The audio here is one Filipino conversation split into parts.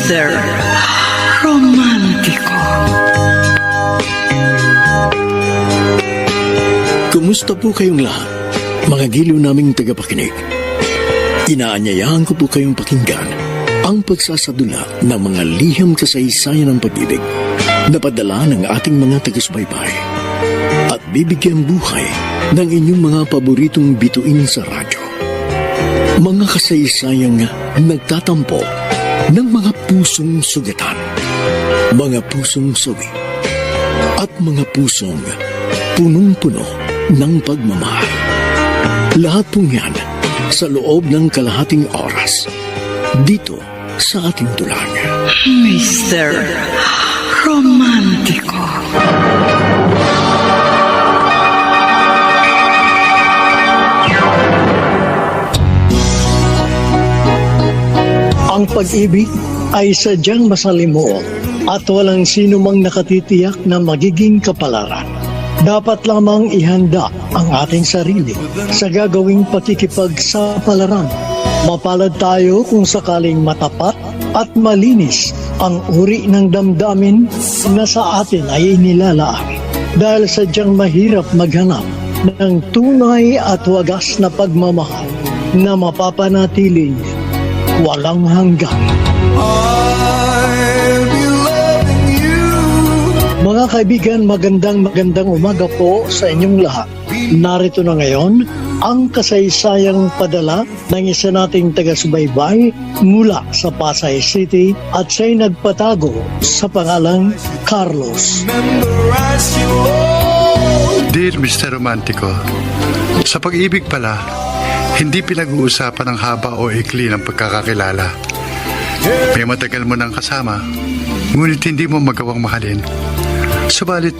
Mr. Romántico. Kumusta po kayong lahat, mga giliw naming tagapakinig? Inaanyayahan ko po kayong pakinggan ang pagsasadula ng mga liham kasaysayan ng pag-ibig na padala ng ating mga taga-subaybay at bibigyan buhay ng inyong mga paboritong bituin sa radyo. Mga kasaysayang nagtatampo ng mga pusong sugatan, mga pusong sawi, at mga pusong punong-puno ng pagmamahal. Lahat pong yan sa loob ng kalahating oras dito sa ating tulang. Mr. Romántico. Ang pag-ibig ay sadyang masalimuot at walang sino mang nakatitiyak na magiging kapalaran. Dapat lamang ihanda ang ating sarili sa gagawing pakikipagsapalaran. Mapalad tayo kung sakaling matapat at malinis ang uri ng damdamin na sa atin ay inilalaan. Dahil sadyang mahirap maghanap ng tunay at wagas na pagmamahal na mapapanatiling walang hanggan. Mga kaibigan, magandang umaga po sa inyong lahat. Narito na ngayon ang kasaysayang padala ng isa nating taga-subaybay mula sa Pasay City at siya'y nagpatago sa pangalang Carlos. Dear Mr. Romantico, sa pag-ibig pala, hindi pinag-uusapan ang haba o ikli ng pagkakakilala. May matagal mo nang kasama, ngunit hindi mo magawang mahalin. Subalit,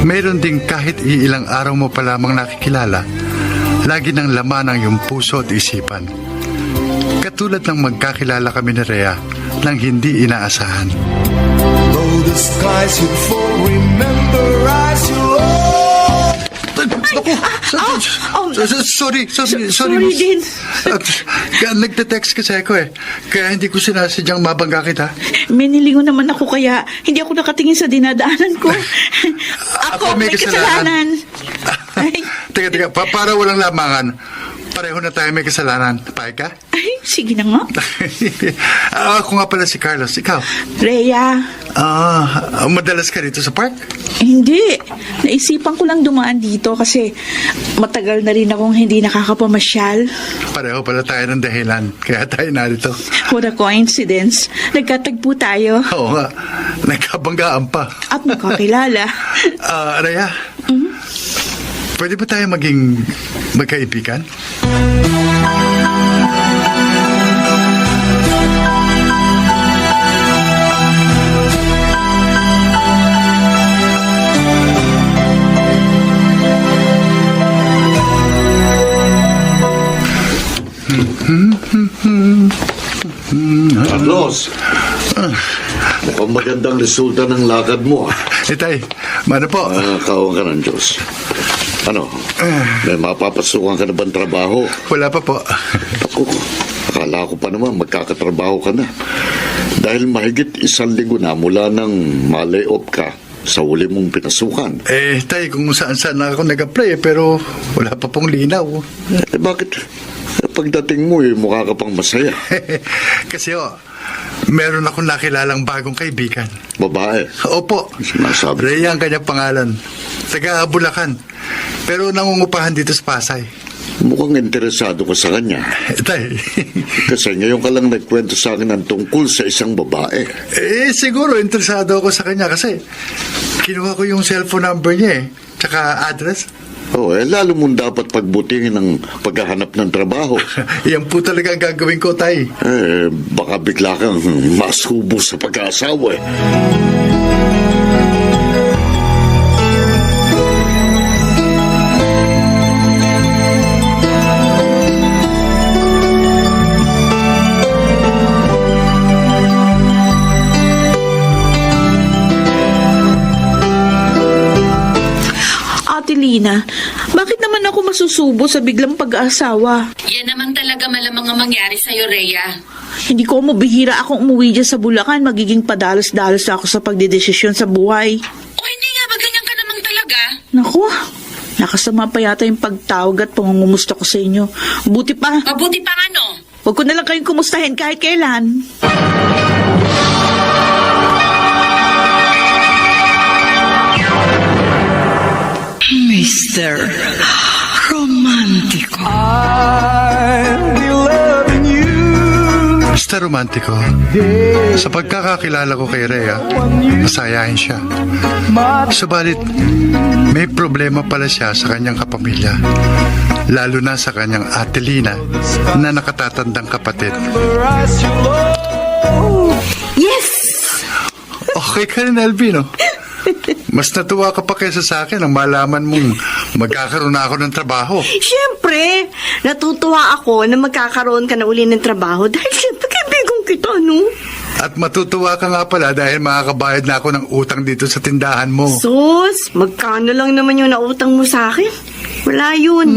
mayroon ding kahit iilang araw mo pa lamang nakikilala, lagi ng laman ang iyong puso at isipan. Katulad ng magkakilala kami ni Rhea nang hindi inaasahan. Though the skies should fall, remember I shall. Sorry din. Nagte-text kasi ako kaya hindi ko sinasadyang mabangga kita. May nilingon naman ako kaya hindi ako nakatingin sa dinadaanan ko. Ako may kasalanan. Ay. Teka, para walang lamangan, pareho na tayo may kasalanan. Payag ka? Ay, sige na nga. Ako nga pala si Carlos. Ikaw? Rhea. Madalas ka dito sa park? Hindi. Naisipan ko lang dumaan dito kasi matagal na rin akong hindi nakakapamasyal. Pareho pala tayo ng dahilan. Kaya tayo narito. What a coincidence. Nagkatagpo tayo. Oo nga. Nagkabanggaan pa. At magkakilala. Rhea? Pwede ba tayo maging magkaibigan? Carlos, mukhang magandang resulta ng lakad mo. Tay, mano po? Kawan ka ng Diyos. Ano, may mapapasukan ka na bang trabaho? Wala pa po. Ako, akala ko pa naman magkakatrabaho ka na. Dahil mahigit 1 linggo na mula nang ma-lay-off ka sa huli mong pinasukan. Tay, kung saan-saan na ako nag-apply pero wala pa pong linaw. Bakit? Pagdating mo, mukha ka pang masaya. Kasi meron akong nakilalang bagong kaibigan. Babae? Opo. Sinasabi. Rhea ang kanyang pangalan. Taga Bulacan. Pero nangungupahan dito sa Pasay. Mukhang interesado ka sa kanya. Tay. Kasi ngayon ka lang nagkwento sa akin ng tungkol sa isang babae. Siguro interesado ako sa kanya kasi kinuha ko yung cellphone number niya tsaka address. Lalo mong dapat pagbutihin ng paghahanap ng trabaho. Yan po talaga ang gagawin ko, Tay. Baka bigla kang masubo sa pag-aasawa. Ate Lina, bakit naman ako masusubo sa biglang pag-aasawa? Yan naman talaga malamang ang mangyari sa'yo, Rhea. Hindi ko mabihira akong umuwi dyan sa Bulacan. Magiging padalos-dalos na ako sa pagdedesisyon sa buhay. O hindi nga ba ganyan ka namang talaga? Naku, nakasama pa yata yung pagtawag at pangungumusta ko sa inyo. Buti pa, Mabuti pa nga no. huwag ko na lang kayong kumustahin kahit kailan. Mr. Romantico. I'll be loving you. Mr. Romantico, sa pagkakakilala ko kay Rhea, masayahin siya. Subalit, may problema pala siya sa kanyang kapamilya. Lalo na sa kanyang ate Lina na nakatatandang kapatid. As you love. Yes! Okay ka rin, Albino. Mas natuwa ka pa kaysa sa akin ang malaman mong magkakaroon na ako ng trabaho. Siyempre, natutuwa ako na magkakaroon ka na uli ng trabaho dahil siyempre kaibigan kita, no? At matutuwa ka nga pala dahil makakabayad na ako ng utang dito sa tindahan mo. Sus, magkano lang naman yung nautang mo sa akin? Wala yun.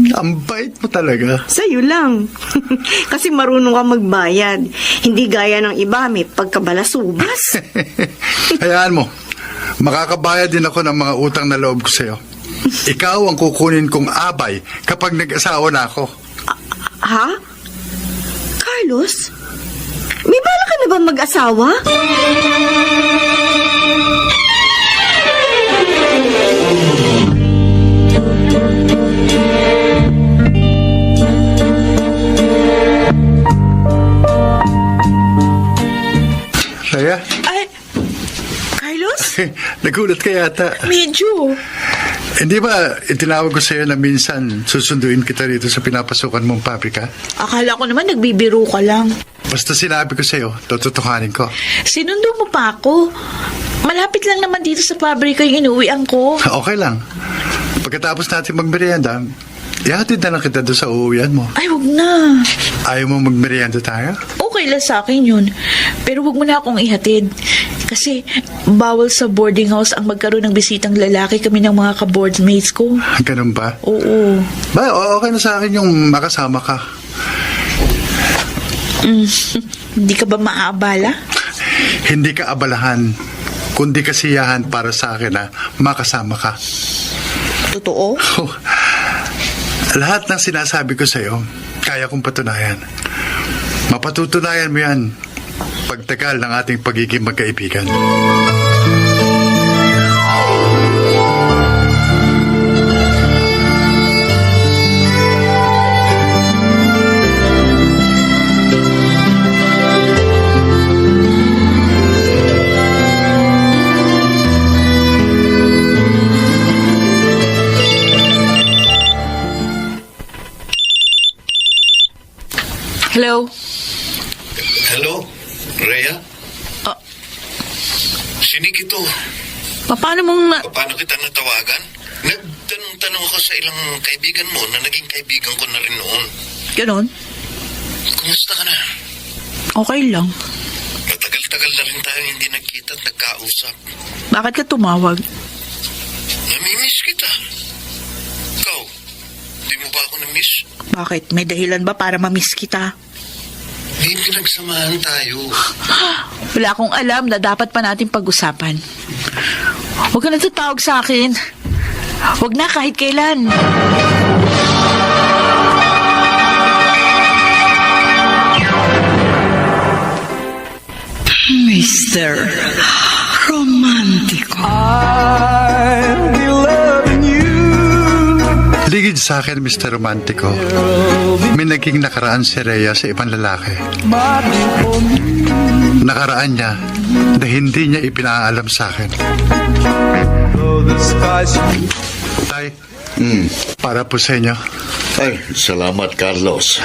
Ang bait mo talaga. Sa'yo lang. Kasi marunong ka magbayad. Hindi gaya ng iba, may pagkabalasubas. Hayaan mo, makakabayad din ako ng mga utang na loob ko sa'yo. Ikaw ang kukunin kong abay kapag nag-asawa na ako. Ha? Carlos? May bala ka na ba mag-asawa? Rhea, Ay, Carlos? nagulat ka yata. Medyo. Hindi ba itinawag ko sa'yo na minsan susunduin kita rito sa pinapasukan mong pabrika? Akala ko naman nagbibiro ka lang. Basta sinabi ko sa'yo, tututuhanin ko. Sinundo mo pa ako. Malapit lang naman dito sa pabrika yung inuwian ko. Okay lang. Pagkatapos natin magmerienda, ihatid na lang kita doon sa uuwian mo. Ay, wag na. Ayaw mo magmerienda tayo? Okay lang sa akin yun. Pero wag mo na akong ihatid. Kasi bawal sa boarding house ang magkaroon ng bisitang lalaki kami ng mga ka-boardmates ko. Ganun ba? Oo. Ba, okay na sa akin yung makasama ka. Hindi ka ba maaabala? Hindi ka abalahan, kundi kasiyahan para sa akin na makasama ka. Totoo? Lahat ng sinasabi ko sa'yo, kaya kong patunayan. Mapatutunayan mo yan pagtagal ng ating pagiging magkaibigan. Hello? Hello, Rhea? Sinig ito. Paano mong Paano kita natawagan? Nagtanong-tanong ako sa ilang kaibigan mo na naging kaibigan ko na rin noon. Ganon? Kumusta ka na? Okay lang. Matagal-tagal na rin tayo hindi nagkita at nagkausap. Bakit ka tumawag? Namimiss kita. Ikaw, di mo ba ako namiss? Bakit? May dahilan ba para mamiss kita? May pinagsamahan tayo. Wala akong alam na dapat pa natin pag-usapan. Huwag ka na tatawag sa akin. Huwag na kahit kailan. Mr. Romantico. I'll be loving you. Ligid sa akin, Mr. Romantico. May naging nakaraan si Rhea sa ibang lalaki. Nakaraan niya na hindi niya ipinaalam sa akin. Though the skies Tay, para po sa inyo. Ay, salamat, Carlos.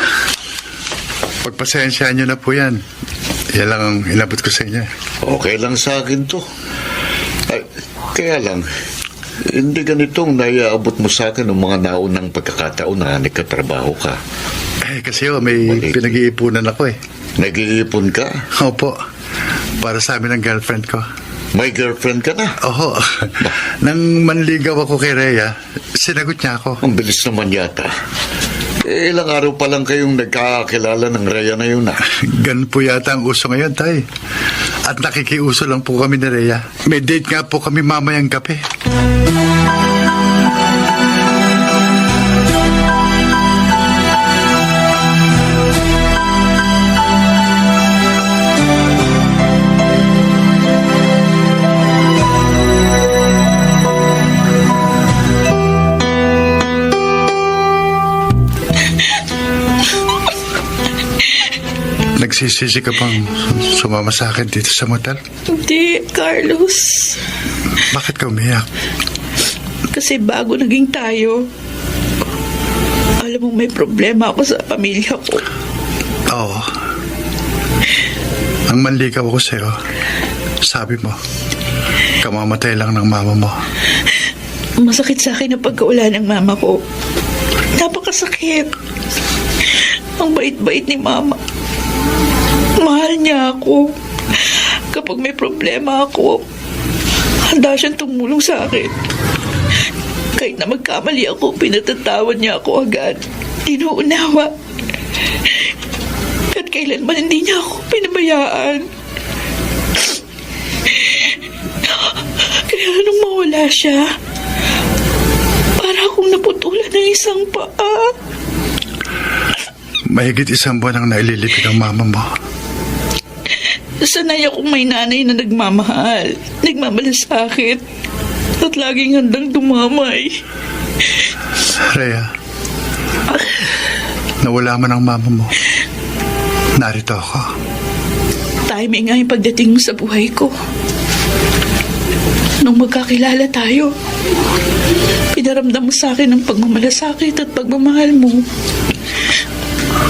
Pagpasensyahan niyo na po yan. Yan lang ang inabot ko sa inyo. Okay lang sa akin to. Ay, kaya lang, hindi ganitong naiaabot mo sa akin ng mga naunang pagkakataon na nagkatrabaho ka. Eh, kasi may Mali. pinag-iipunan ako eh. Nag-iipon ka? Opo, para sa amin ng girlfriend ko. May girlfriend ka na? Oho, nang manligaw ako kay Rhea, sinagot niya ako. Ang bilis naman yata. Ilang araw pa lang kayong nagkakakilala ng Rhea na yun ah. Ganun po yata ang uso ngayon, tay. At nakikiuso lang po kami ni Rhea. May date nga po kami mamayang gabi. Nagsisisi ka bang sumama sa akin dito sa motel? Hindi, Carlos. Bakit ka umiyak? Kasi bago naging tayo, alam mo may problema ako sa pamilya ko. Oo. Ang manligaw ako sa'yo, sabi mo, kamamatay lang ng mama mo. Masakit sa akin ang pagkawala ng mama ko. Napakasakit. Ang bait-bait ni mama. Mahal niya ako. Kapag may problema ako, handa siyang tumulong sa akin. Kahit na magkamali ako, pinatatawad niya ako agad. Inuunawa. At kailanman hindi niya ako pinabayaan. Kaya nung mawala siya, para akong naputulan ng isang paa. Mahigit 1 buwan ang naililipid ang mama mo. Sanay akong may nanay na nagmamahal, nagmamalasakit, at laging handang dumamay. Rhea, nawala man ang mama mo. Narito ako. Timing nga yung pagdating mo sa buhay ko. Nung magkakilala tayo, pinaramdam mo sa akin ang pagmamalasakit at pagmamahal mo.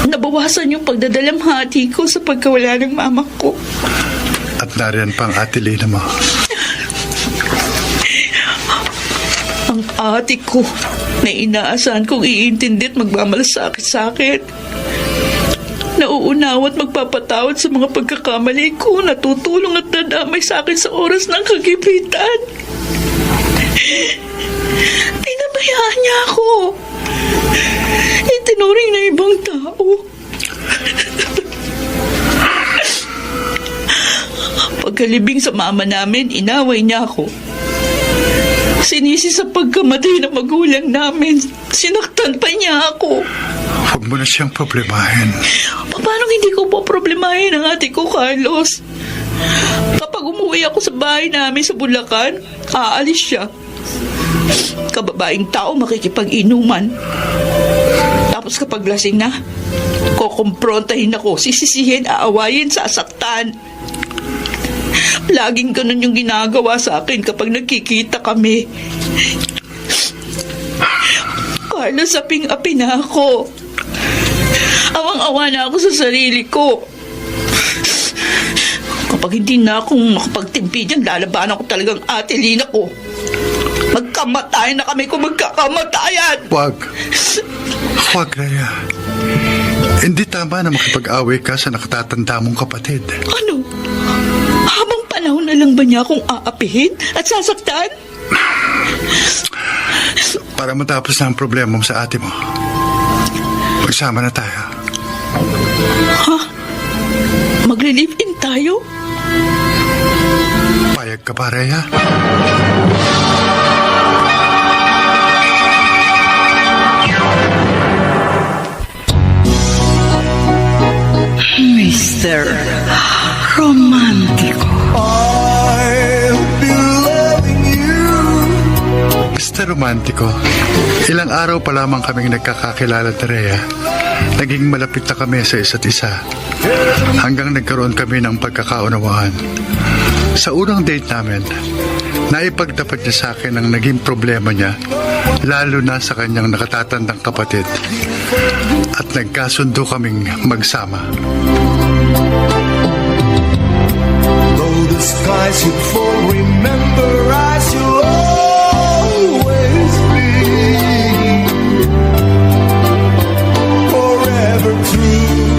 Nabawasan yung pagdadalamhati ko sa pagkawala ng mama ko. At nariyan pang ate Lina mo. Ang ate ko na inaasahan kong iintindi at magmamalasakit sa akin. Nauunawa at magpapatawad sa mga pagkakamali ko, natutulong at nadamay sa akin sa oras ng kagipitan. Pinabayaan niya ako. Itinuring na ibang tao. Pagkalibing sa mama namin, inaway niya ako. Sinisi sa pagkamatay ng magulang namin. Sinaktan pa niya ako. Huwag mo na siyang problemahin. Paano hindi ko po problemahin ang ate ko, Carlos? Kapag umuwi ako sa bahay namin sa Bulacan, aalis siya. Kababaeng tao makikipag-inuman. Tapos kapag lasing na, kukumprontahin ako, sisisihin, aawayin, sasaktan. Laging ganun yung ginagawa sa akin kapag nagkikita kami. Carlos, aping-api na ako. Awang-awa na ako sa sarili ko. Kapag hindi na akong makapagtimpi dyan, lalabanan ko talagang ate Lina ko. Magkamatayan na kami kung magkakamatayan. Huwag. Huwag, Rhea. Hindi tama na makipag-away ka sa nakatatanda mong kapatid. Ano? Habang panahon na lang ba niya akong aapihin at sasaktan? Para matapos na ang problema mo sa ate mo, magsama na tayo. Ha? Magre-live-in tayo? Payag ka pa, Rhea? Mr. Romantico. I'll be loving you. Mr. Romantico, ilang araw pa lamang kaming nagkakakilala ni Rhea. Naging malapit na kami sa isa't isa. Hanggang nagkaroon kami ng pagkakaunawaan. Sa unang date namin, naipagtapat niya sa akin ang naging problema niya, lalo na sa kanyang nakatatandang kapatid. At nagkasundo kaming magsama. Though the skies should fall, remember I shall always be forever true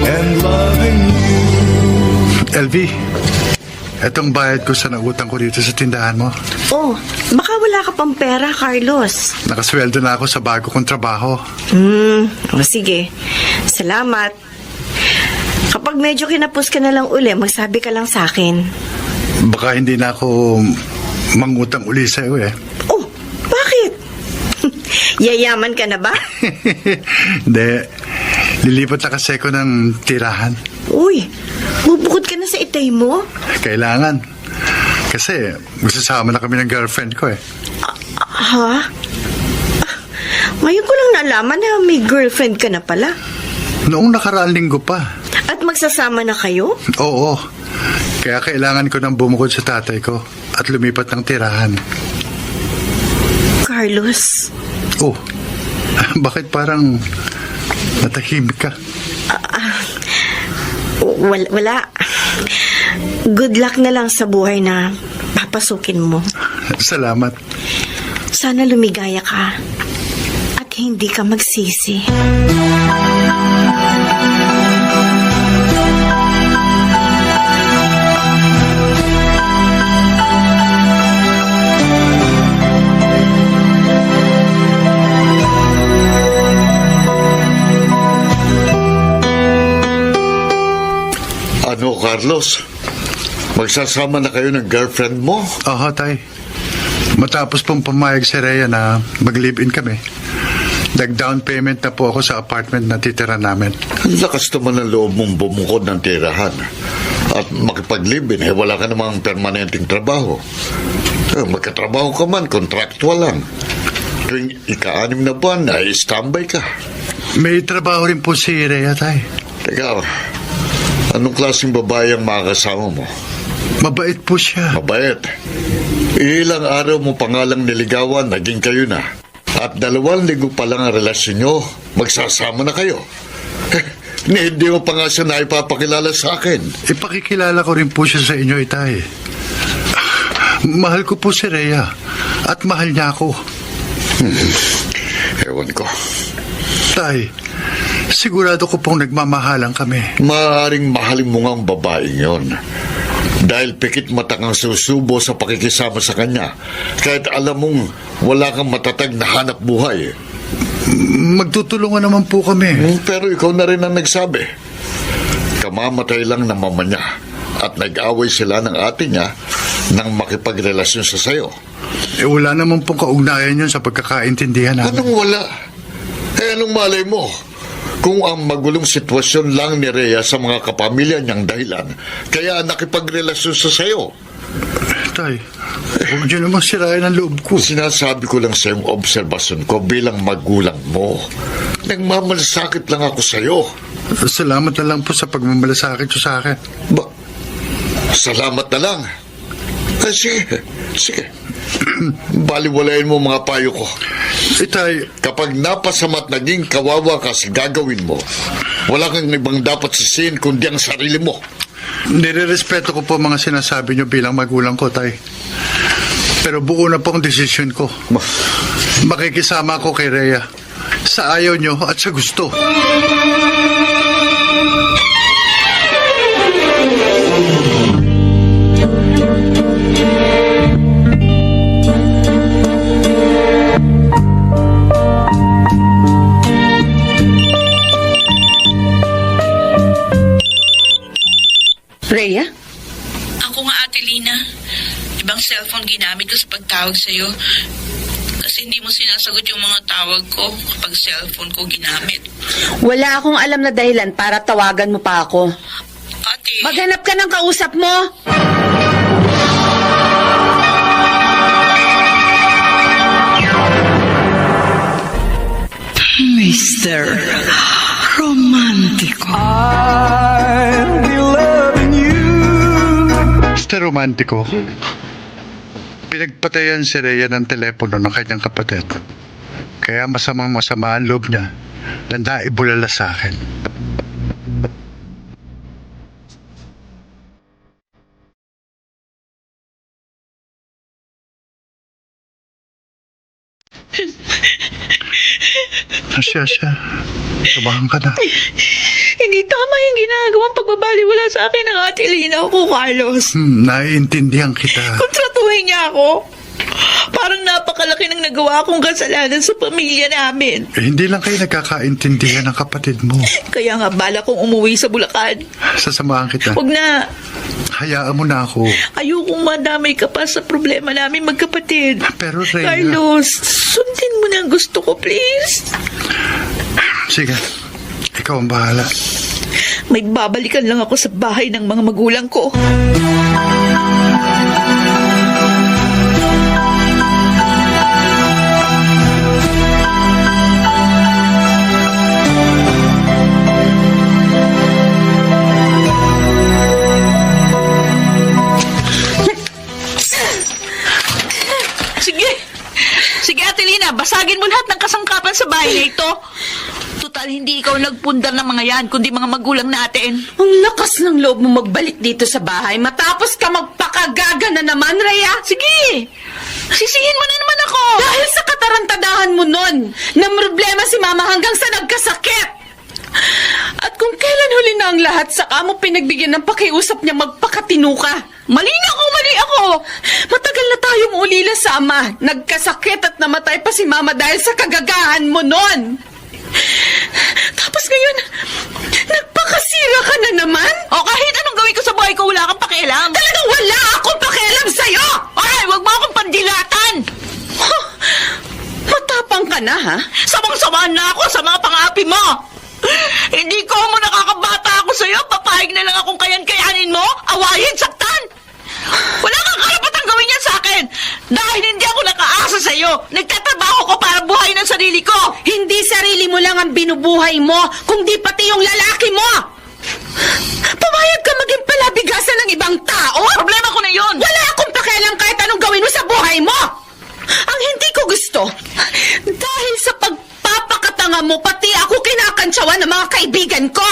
and loving you. LV, Etong bayad ko sa nautang ko dito sa tindahan mo. Oh, baka wala ka pang pera, Carlos. Nakasweldo na ako sa bago kong trabaho. O sige. Salamat. Kapag medyo kinapos ka na lang uli, magsabi ka lang sa akin. Baka hindi na ako mangutang uli sa'yo eh. Oh, bakit? Yayaman ka na ba? Hindi. Lilipat na kasi ako ng tirahan. Uy, bubukod ka na sa itay mo? Kailangan. Kasi magsasama na kami ng girlfriend ko eh. Ha? Ngayon ko lang nalaman na may girlfriend ka na pala. Noong nakaraang linggo pa. At magsasama na kayo? Oo. Kaya kailangan ko nang bumukod sa tatay ko at lumipat ng tirahan. Carlos, Oh, bakit parang natahimik ka? wala. Good luck na lang sa buhay na papasukin mo. Salamat. Sana lumigaya ka at hindi ka magsisi. Ano, Carlos? Magsasama na kayo ng girlfriend mo? Oo, tay. Matapos pong pumayag si Rhea na mag-live-in kami, nag-down payment na po ako sa apartment na titira namin. Ang lakas naman ng loob mong bumukod ng tirahan. At makipag-live-in, wala ka namang permanenteng trabaho. Magkatrabaho ka man, contractual lang. Tuwing ika-6 na buwan, ay standby ka. May trabaho rin po si Rhea, tay. Teka, anong klaseng babae ang makakasama mo? Mabait po siya. Mabait. Ilang araw mo pangalang niligawan, naging kayo na. At 2 linggo pa lang ang relasyon nyo, magsasama na kayo. Hindi mo pa nga siya na ipapakilala sa akin. Ipakikilala ko rin po siya sa inyo, itay. Mahal ko po si Rhea at mahal niya ako. Ewan ko. Tay, sigurado ko pong nagmamahalan kami. Maaaring mahalin mo nga ang babaeng yon. Dahil pikit mata kang susubo sa pakikisama sa kanya. Kahit alam mong wala kang matatag na hanap buhay. Magtutulungan naman po kami. Pero ikaw na rin ang nagsabi. Kamamatay lang ng mama niya. At nag-away sila ng ate niya nang makipagrelasyon sa sayo. Wala naman pong kaugnayan yun sa pagkakaintindihan namin. Anong wala? Anong malay mo? Kung ang magulong sitwasyon lang ni Rhea sa mga kapamilya niyang dahilan, kaya nakipagrelasyon sa sayo. Tay, huwag niyo naman sirayan ang loob ko. Sinasabi ko lang sa iyong obserbasyon ko bilang magulang mo. Nagmamalasakit lang ako sa'yo. Salamat na lang po sa pagmamalasakit niyo sa akin. Salamat na lang. Sige. Baliwalayin mo mga payo ko. Itay, Kapag napasama't naging kawawa ka sa gagawin mo, wala kang ibang dapat sisihin kundi ang sarili mo. nire-respeto ko po mga sinasabi niyo bilang magulang ko, tay. Pero buo na po ang desisyon ko. Makikisama ako kay Rhea sa ayaw niyo at sa gusto. Rhea? Ako nga, Ate Lina. Ibang cellphone ginamit ko sa pagtawag sa'yo. Kasi hindi mo sinasagot yung mga tawag ko kapag cellphone ko ginamit. Wala akong alam na dahilan para tawagan mo pa ako. Ate, Maghanap ka ng kausap mo! Mr. Romantico. I'll be loving you. Mr. Romantico, pinagpatayan si Rhea ng telepono ng kanyang kapatid. Kaya masama ang loob niya na naibulala sa akin. Siya. Tumahan ka na. Hindi tama yung ginagawang pagbabaliwala sa akin ng Ate Lina ko, Carlos. Naiintindihan kita. Kontratuhin niya ako. Parang napakalaki ng nagawa kong kasalanan sa pamilya namin. Hindi lang kayo nagkakaintindihan ng kapatid mo. Kaya nga bala kong umuwi sa Bulacan. Sasamahan kita. Huwag na. Hayaan mo na ako. Ayokong madamay ka pa sa problema namin magkapatid. Pero Reyna... Carlos, sundin mo na ang gusto ko, please. Sige, ikaw ang bahala. May babalikan lang ako sa bahay ng mga magulang ko. Sige. Sige, Ate Lina, basagin mo lahat ng kasangkapan sa bahay na ito. Total, hindi ikaw nagpundar ng mga yan, kundi mga magulang natin. Ang lakas ng loob mo magbalik dito sa bahay matapos ka magpakagaga na naman, Rhea. Sige, sisihin mo na naman ako. Dahil sa katarantadahan mo nun, na problema si Mama hanggang sa nagkasakit. At kung kailan huli na ang lahat, saka mo pinagbigyan ng pakiusap niya magpakatino ka. Mali ako. Matagal na tayong ulila sa ama. Nagkasakit at namatay pa si Mama dahil sa kagagahan mo nun. Tapos ngayon, nagpakasira ka na naman? O kahit anong gawin ko sa buhay ko, wala kang pakialam. Talagang wala akong pakialam sa'yo! Ay, wag mo akong pandilatan. Matapang ka na, ha? Samang-samaan na ako sa mga pang-api mo. Hindi ko mo nakakabata ako sa'yo. Papahig na lang akong kayanin mo. Awayin, saktan. Wala kang karapatang gawin yan sa akin. Dahil hindi ako nakaasa sa'yo. Nagtatrabaho ko para buhayin ang sarili ko. Hindi sarili mo lang ang binubuhay mo, kundi pati yung lalaki mo! Pumayag ka maging palabigasan ng ibang tao? Problema ko na yun. Wala akong pakialam kahit anong gawin mo sa buhay mo! Ang hindi ko gusto, dahil sa pagpapakatanga mo, pati ako kinakantsawan ng mga kaibigan ko!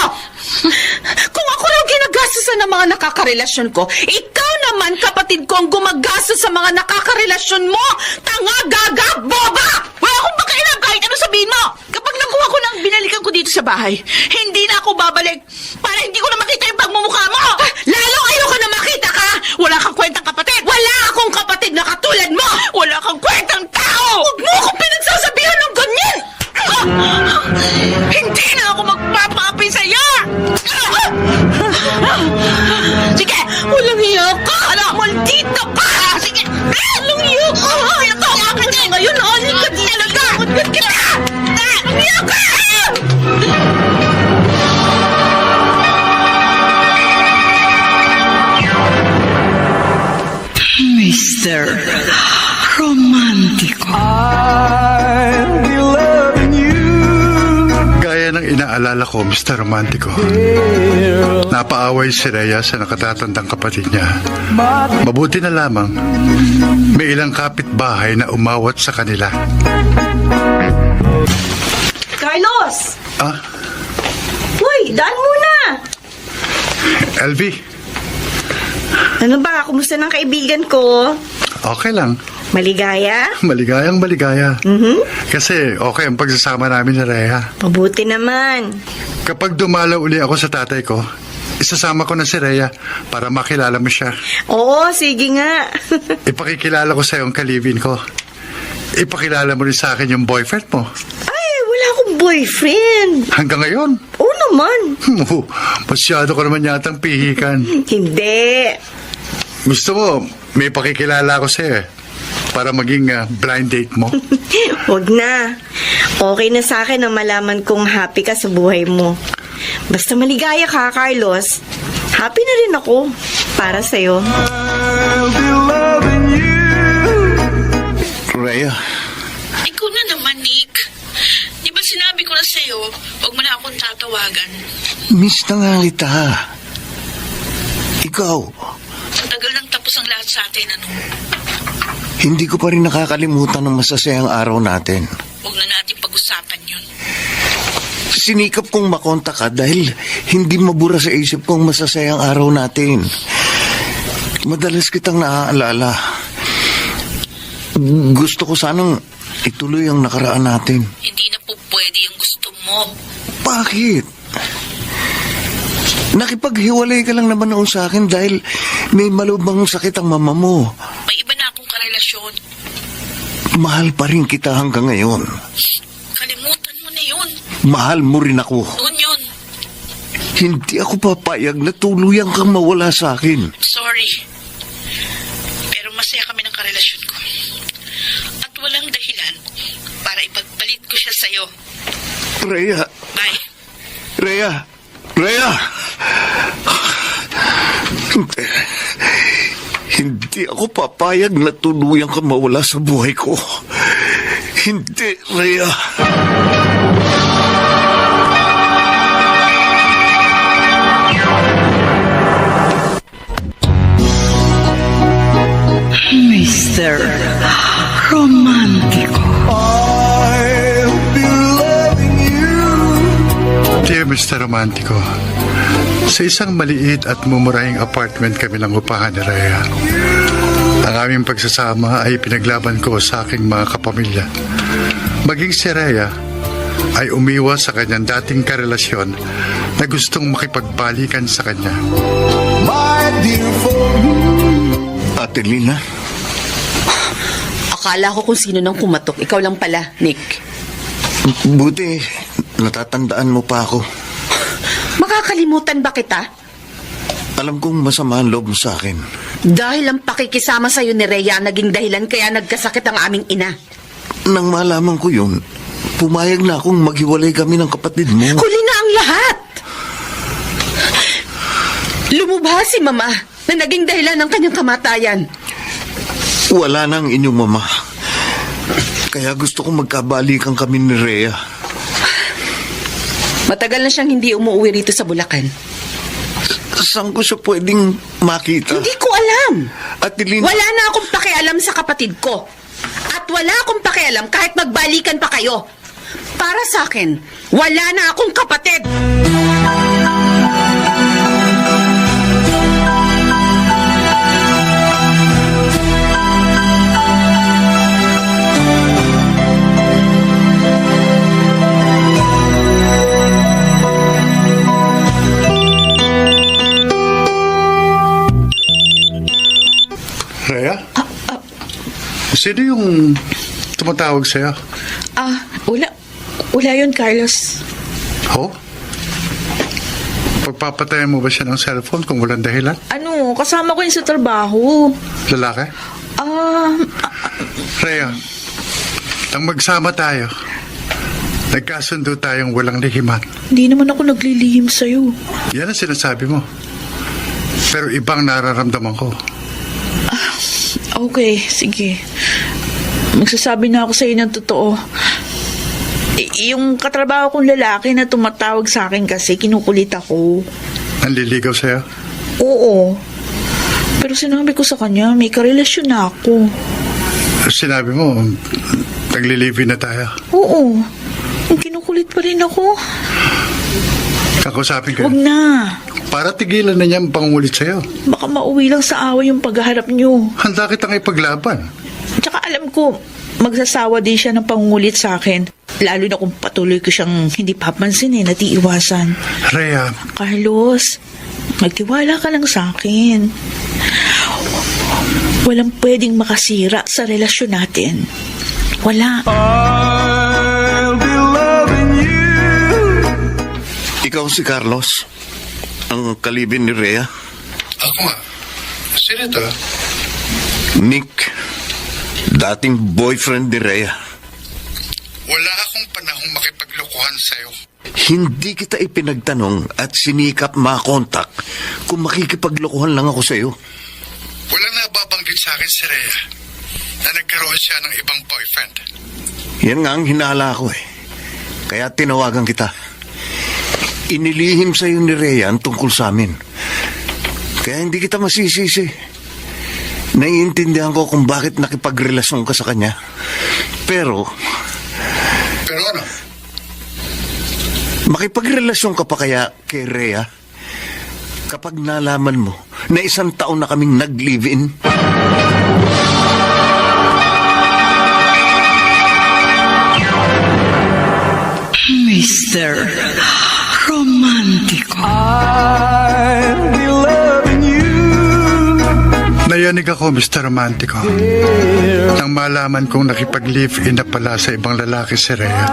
Kung ako lang ginagastosan ng mga nakakarelasyon ko, ikaw naman, kapatid ko, ang gumagastos sa mga nakakarelasyon mo! Tanga, gaga, boba! Wala akong pakialam kahit ano sabihin mo. Kapag nakuha ko ng binalikan ko dito sa bahay, hindi na ako babalik para hindi ko na makita yung pagmumukha mo. Lalo ayoko na makita ka! Wala kang kwentang kapatid. Wala akong kapatid na katulad mo! Wala kang kwentang tao. Huwag mo akong pinagsasabihan ng ganyan! Hindi na ako magpapaapi sa'yo. Sige, Walang hiya ka! maldito ka. Sige, Walang hiya ka! ito ka na ngayon. Oli ka talaga. Walang kita. Walang hiya ka. Mr. Romantico. I'll be loving you. Gaya ng inaalala ko, Mr. Romantico. Napaaway si Rhea sa nakatatandang kapatid niya. Mabuti na lamang, may ilang kapitbahay na umawat sa kanila. Carlos! Ah, Uy, daan muna! LV, Ano ba? Kumusta ng kaibigan ko? okay lang. Maligaya? Maligayang maligaya. Kasi okay ang pagsasama namin ni Rhea. Mabuti naman. Kapag dumalaw uli ako sa tatay ko, isasama ko na si Rhea para makilala mo siya. Oo, sige nga. Ipakikilala ko sa'yo ang kalibin ko. Ipakilala mo rin sa akin yung boyfriend mo. Ay, wala akong boyfriend. Hanggang ngayon. Oo naman. Masyado ko naman yatang pihikan. Hindi. Gusto mo, may pakikilala ko sa'yo para maging blind date mo. Huwag na. Okay na sa akin na malaman kong happy ka sa buhay mo. Basta maligaya ka, Carlos. Happy na rin ako para sa'yo. I'll be loving you. Rhea, Ikaw na naman, Nick. Di ba sinabi ko na sa'yo, huwag mo na akong tatawagan. miss na nga kita. Ikaw, Ang tagal nang tapos ang lahat sa atin, ano? hindi ko pa rin nakakalimutan ng masasayang araw natin. Huwag na natin pag-usapan yun. Sinikap kong makontak ka dahil hindi mabura sa isip kong masasayang araw natin. Madalas kitang naaalala. Gusto ko sanang ituloy ang nakaraan natin. Hindi na po pwede yung gusto mo. Bakit? Nakipaghiwalay ka lang naman noon sa akin dahil may malubhang sakit ang mama mo. May iba na akong karelasyon. Mahal pa rin kita hanggang ngayon. Kalimutan mo na yun. Mahal mo rin ako. Noon yun. Hindi ako papayag na tuluyan kang mawala sa akin. Sorry. Pero masaya kami ng karelasyon ko. At walang dahilan para ipagpalit ko siya sa'yo. Rhea! Bye. Rhea! Rhea! Hindi ako papayag na tuluyan kang mawala sa buhay ko. Hindi, Rhea. Mr. Romantico. I'll be loving you. Dear Mr. Romantico, sa isang maliit at mumurahing apartment kami lang upahan ni Rhea. Ang aming pagsasama ay pinaglaban ko sa aking mga kapamilya. Maging si Rhea ay umiwas sa kanyang dating karelasyon na gustong makipagbalikan sa kanya. My dear Ate Lina, Akala ko kung sino nang kumatok. Ikaw lang pala, Nick. buti natatandaan mo pa ako. Makakalimutan ba kita? Alam kong masama ang loob mo sa akin. Dahil ang pakikisama sa'yo ni Rhea naging dahilan kaya nagkasakit ang aming ina. Nang malaman ko yun, pumayag na akong maghiwalay kami ng kapatid mo. Huli na ang lahat! Lumubha si Mama na naging dahilan ng kanyang kamatayan. Wala na ang inyong mama. Kaya gusto kong magkabalikan kami ni Rhea. Matagal na siyang hindi umuwi rito sa Bulacan. Saan ko siya pwedeng makita? Hindi ko alam. Ate Lina, Wala na akong pakialam sa kapatid ko. At wala akong pakialam kahit magbalikan pa kayo. Para sa akin, wala na akong kapatid. Rhea? Sino yung tumatawag sa'yo? Wala. Wala yun, Carlos. Oh? Pagpapatayan mo ba siya ng cellphone kung walang dahilan? Ano, kasama ko yun sa trabaho. Lalaki? Ah, Rhea, nang magsama tayo, nagkasundo tayong walang lihiman. hindi naman ako naglilihim sa'yo. Yan ang sinasabi mo. Pero ibang nararamdaman ko. Okay, sige. Magsasabi na ako sa'yo ng totoo. Yung katrabaho kong lalaki na tumatawag sa akin kasi kinukulit ako. Nanliligaw sa'yo? Oo. Pero sinabi ko sa kanya, may karelasyon na ako. Sinabi mo, naglilibin na tayo. Oo. Kinukulit pa rin ako. Kakusapin ka. Huwag na. Para tigilan na niya ang pangungulit sa'yo. Baka mauwi lang sa away yung paghaharap nyo. Handa kitang ipaglaban. Tsaka alam ko, magsasawa din siya ng pangulit sa akin. Lalo na kung patuloy ko siyang hindi papansin natiiwasan. Rhea, Carlos, magtiwala ka lang sa akin. Walang pwedeng makasira sa relasyon natin. Wala. I'll be loving you. ikaw si Carlos, ang kalibin ni Rhea. ako nga. Sino ito? Nick, dating boyfriend ni Rhea. Wala akong panahong makipaglokohan sa'yo. Hindi kita ipinagtanong at sinikap makontak kung makikipaglokohan lang ako sa'yo. Wala na babanggit sa akin si Rhea na nagkaroon siya ng ibang boyfriend. Yan nga ang hinala ko eh. Kaya tinawagan kita. Inilihim sa'yo ni Rhea ang tungkol sa amin. Kaya hindi kita masisisi. Naiintindihan ko kung bakit nakipagrelasyon ka sa kanya. Pero ano? makipagrelasyon ka pa kaya kay Rhea kapag nalaman mo na 1 taon na kaming nag-live-in? Mr. Romantico. Napapanig ako, Mr. Romantico. Nang malaman kong nakipag-live-in na pala sa ibang lalaki si Rhea.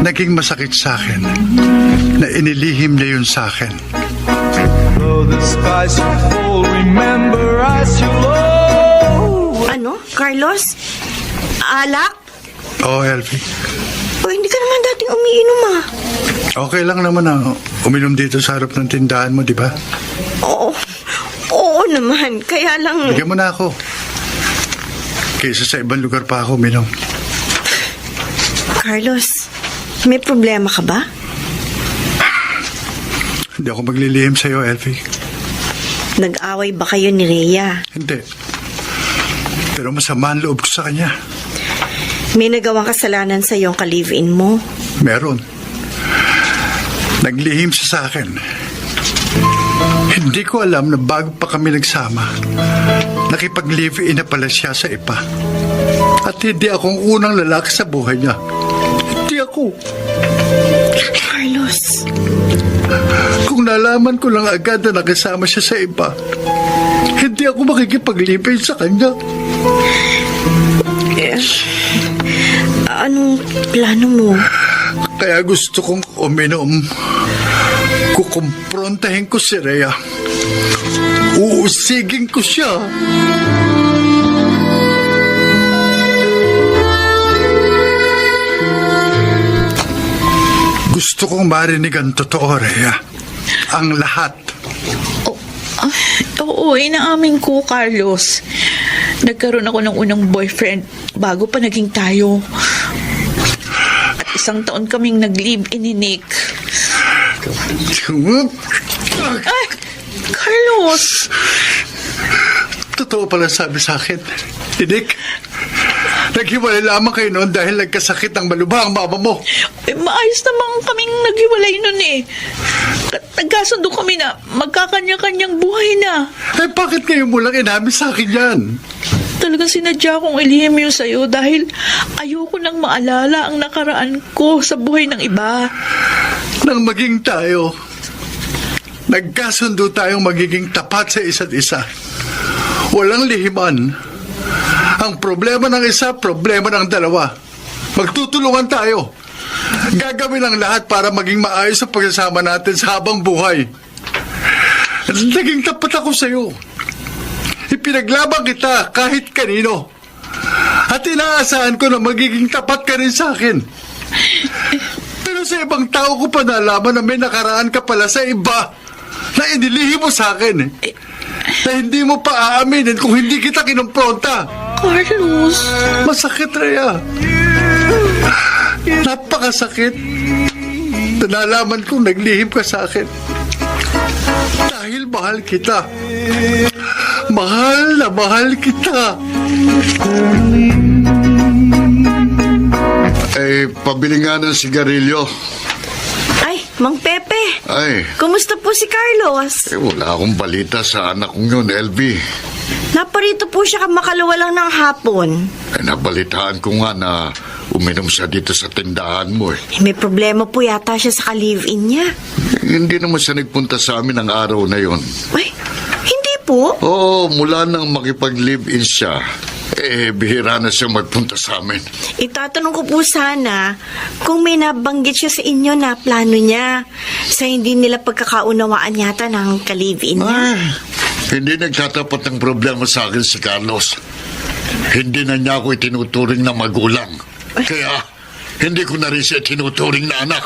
Naging masakit sa akin na inilihim niya yun sa akin. Though the skies should fall, remember as you low. Ano, Carlos? Alak? Oo, Elfie. O, hindi ka naman dating umiinom ah. Okay lang naman uminom dito sa harap ng tindahan mo, di ba? Oo naman, kaya lang... Bigyan mo na ako. Kaysa sa ibang lugar pa ako uminom. Carlos, may problema ka ba? Hindi ako maglilihim sa'yo, Elfie. Nag-away ba kayo ni Rhea? Hindi. Pero masama ang loob ko sa kanya. May nagawang kasalanan sa iyong ka-live-in mo? Meron. Naglihim siya sa akin. Hindi ko alam na bago pa kami nagsama, nakipag-live-in na pala siya sa iba. At hindi akong unang lalaki sa buhay niya. Hindi ako. Carlos. Kung nalaman ko lang agad na nakasama siya sa iba, hindi ako makikipag-live-in sa kanya. Anong plano mo? Kaya gusto kong uminom. Kukumprontahin ko si Rhea. Uusigin ko siya. Gusto kong marinig ang totoo, Rhea. Ang lahat. Oo, inaamin ko, Carlos. Nagkaroon ako ng unang boyfriend bago pa naging tayo. At 1 taon kaming nag-live-in ni Nick. Ay, Carlos! Totoo pala sabi sa akin. Nick, naghiwalay lamang kayo noon dahil nagkasakit ng malubha ang mama mo. Maayos naman kaming naghiwalay nun eh. Nagkasundo kami na magkakanya-kanyang buhay na. Bakit kayo mo lang inamin sa akin yan? Talagang sinadya kong ilihim yun sa'yo dahil ayoko nang maalala ang nakaraan ko sa buhay ng iba. Nang maging tayo, nagkasundo tayong magiging tapat sa isa't isa. Walang lihiman. Ang problema ng isa, problema ng dalawa. Magtutulungan tayo. Gagawin ang lahat para maging maayos ang pagsasama natin sa habang buhay. Naging tapat ako sa'yo. Ipinaglaban kita kahit kanino. At inaasahan ko na magiging tapat ka rin sa akin. Pero sa ibang tao ko pa nalaman na may nakaraan ka pala sa iba na inilihim mo sa akin. Na hindi mo pa aaminin kung hindi kita kinumpronta. Carlos! Masakit, Rhea. Napakasakit. Nalaman kong naglihim ka sa akin. Dahil mahal kita. Mahal na mahal kita. Pabili nga ng sigarilyo. Ay, Mang Pepe. Ay, Kumusta po si Carlos? wala akong balita sa anak kong yun, LB. Naparito po siya makalawa lang ng hapon. Nabalitaan ko nga na uminom siya dito sa tindahan mo eh. May problema po yata siya sa ka-live-in niya. Hindi naman siya nagpunta sa amin ang araw na yon. Ay, hindi po. Oo, mula nang makipag-live-in siya, bihira na siya magpunta sa amin. Itatanong ko po sana kung may nabanggit siya sa inyo na plano niya sa hindi nila pagkakaunawaan yata ng ka-live-in niya. Hindi nagtatapat ng problema sa akin si Carlos. Hindi na niya ako itinuturing na magulang. Kaya, hindi ko na rin siya tinuturing na anak.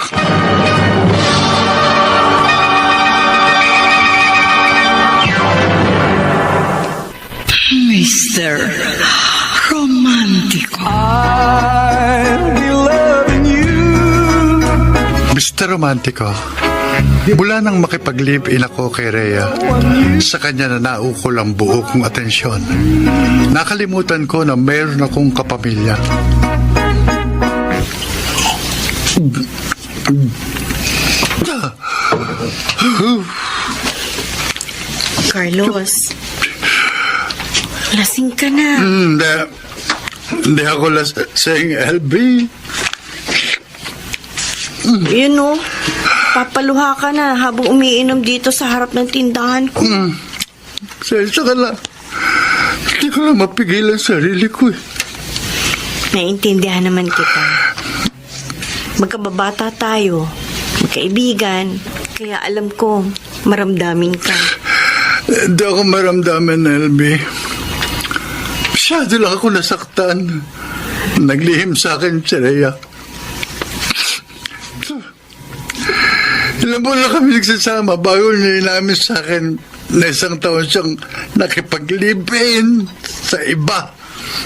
Mr. Romantico. I'll be loving you. Mr. Romantico, mula nang makipag-live-in ako kay Rhea, sa kanya na naukol ang buo kong atensyon. Nakalimutan ko na mayroon akong kapamilya. Carlos, lasing ka na. Hindi ako lasing, LB. You know, papaluha ka na habang umiinom dito sa harap ng tindahan ko. Sensya ka na. Hindi ko lang mapigilan sarili ko eh. Naiintindihan naman kita. Magkababata tayo, magkaibigan, kaya alam ko, maramdamin ka. Hindi ako maramdaman, LB. Masyado lang ako nasaktan. Naglihim sa akin si Rhea. Ilan buwan na kami nagsasama bago niya inamin sa akin na 1 taon siyang nakipag-live-in sa iba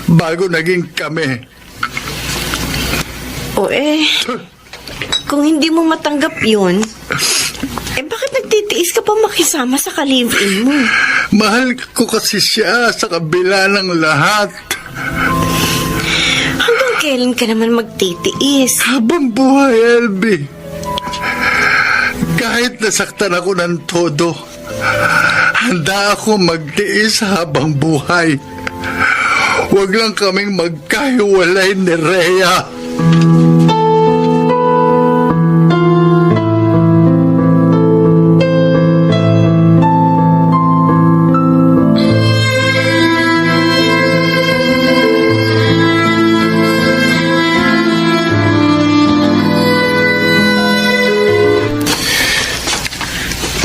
bago naging kami. O kung hindi mo matanggap yun, bakit nagtitiis ka pa makisama sa ka-live-in mo? Mahal ko kasi siya sa kabila ng lahat. Hanggang kailan ka naman magtitiis? Habang buhay, LB. Kahit nasaktan ako ng todo, handa ako magtiis habang buhay. Huwag lang kaming magkahiwalay ni Rhea.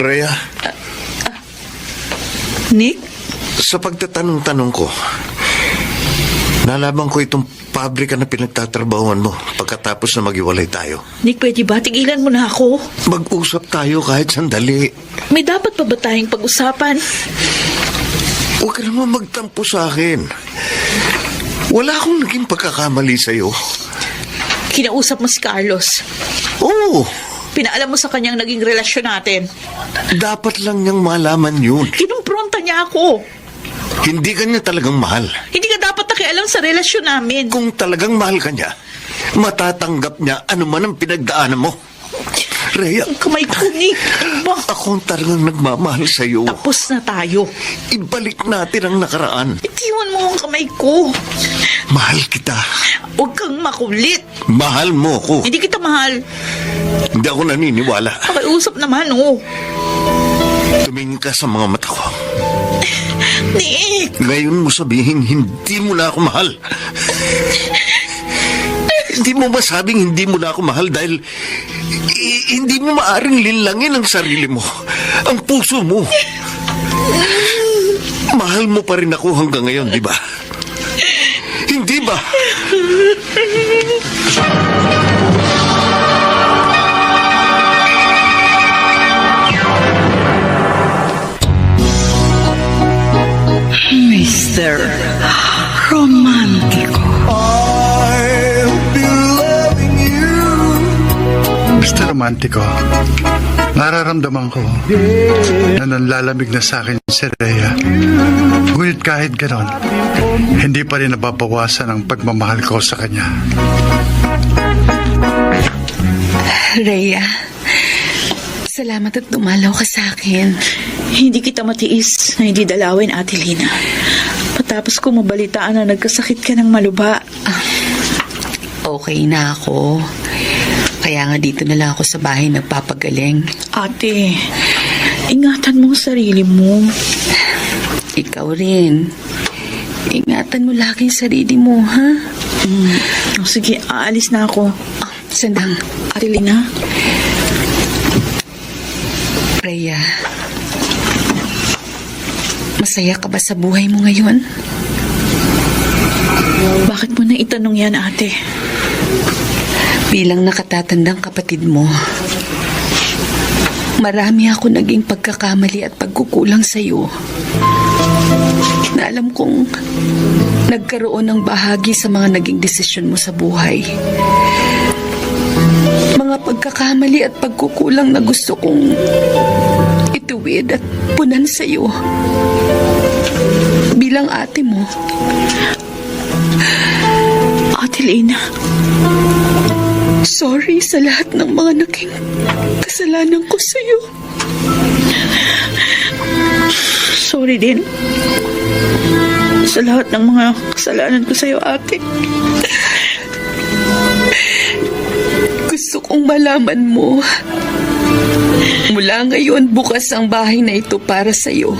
Rhea, Nick? sa pagtatanong-tanong ko, nalaman ko itong pabrika na pinagtatrabahuan mo pagkatapos na maghiwalay tayo. Nick, pwede ba? Tigilan mo na ako. Mag-usap tayo kahit sandali. May dapat pa ba tayong pag-usapan? Huwag ka naman magtampo sa akin. Wala akong naging pagkakamali sa'yo. Kinausap mo si Carlos. Oo, Pinaalam mo sa kanyang naging relasyon natin. dapat lang niyang malaman yun. Kinumpronta niya ako. Hindi ka niya talagang mahal. Hindi ka dapat nakialam sa relasyon namin. Kung talagang mahal ka niya, matatanggap niya ano man ang pinagdaanan mo. Rhea, Ang kamay ko, Nick. Ano ba? ako ang talagang nagmamahal sa'yo. Tapos na tayo. Ibalik natin ang nakaraan. Itiwan mo ang kamay ko. Mahal kita. Huwag kang makulit. Mahal mo ko. Hindi kita mahal. Hindi ako naniniwala. Pakiusap naman, oh. Tumingin ka sa mga mata ko. Nick! Ngayon mo sabihin, hindi mo na ako mahal. Hindi mo masabing hindi mo na ako mahal dahil hindi mo maaring linlangin ang sarili mo, ang puso mo. Mahal mo pa rin ako hanggang ngayon, di ba? Hindi ba? Mr. Romantico. I'll be loving you. Mr. Romantico, nararamdaman ko na nanlalamig na sa akin si Rhea. Ngunit kahit ganon, hindi pa rin nababawasan ang pagmamahal ko sa kanya. Rhea, salamat at dumalaw ka sa akin. Hindi kita matiis na hindi dalawin, Ate Lina. Patapos ko mabalitaan na nagkasakit ka ng maluba. Okay na ako. Kaya nga dito na lang ako sa bahay nagpapagaling. Ate, ingatan mo ang sarili mo. Ikaw rin. Ingatan mo lagi ang sarili mo, ha? Oh, sige, aalis na ako. Sandang. Ate Lina? Rhea, masaya ka ba sa buhay mo ngayon? Bakit mo na itanong yan, ate? Bilang nakatatandang kapatid mo, marami ako naging pagkakamali at pagkukulang sa'yo. Na alam kong nagkaroon ng bahagi sa mga naging desisyon mo sa buhay. Mga pagkakamali at pagkukulang na gusto kong ituwid at punan sa'yo. Bilang ate mo. Ate Lina, Sorry sa lahat ng mga naging kasalanan ko sa'yo. sorry din. Sa lahat ng mga kasalanan ko sa'yo, ate. Gusto kong malaman mo. Mula ngayon, bukas ang bahay na ito para sa'yo.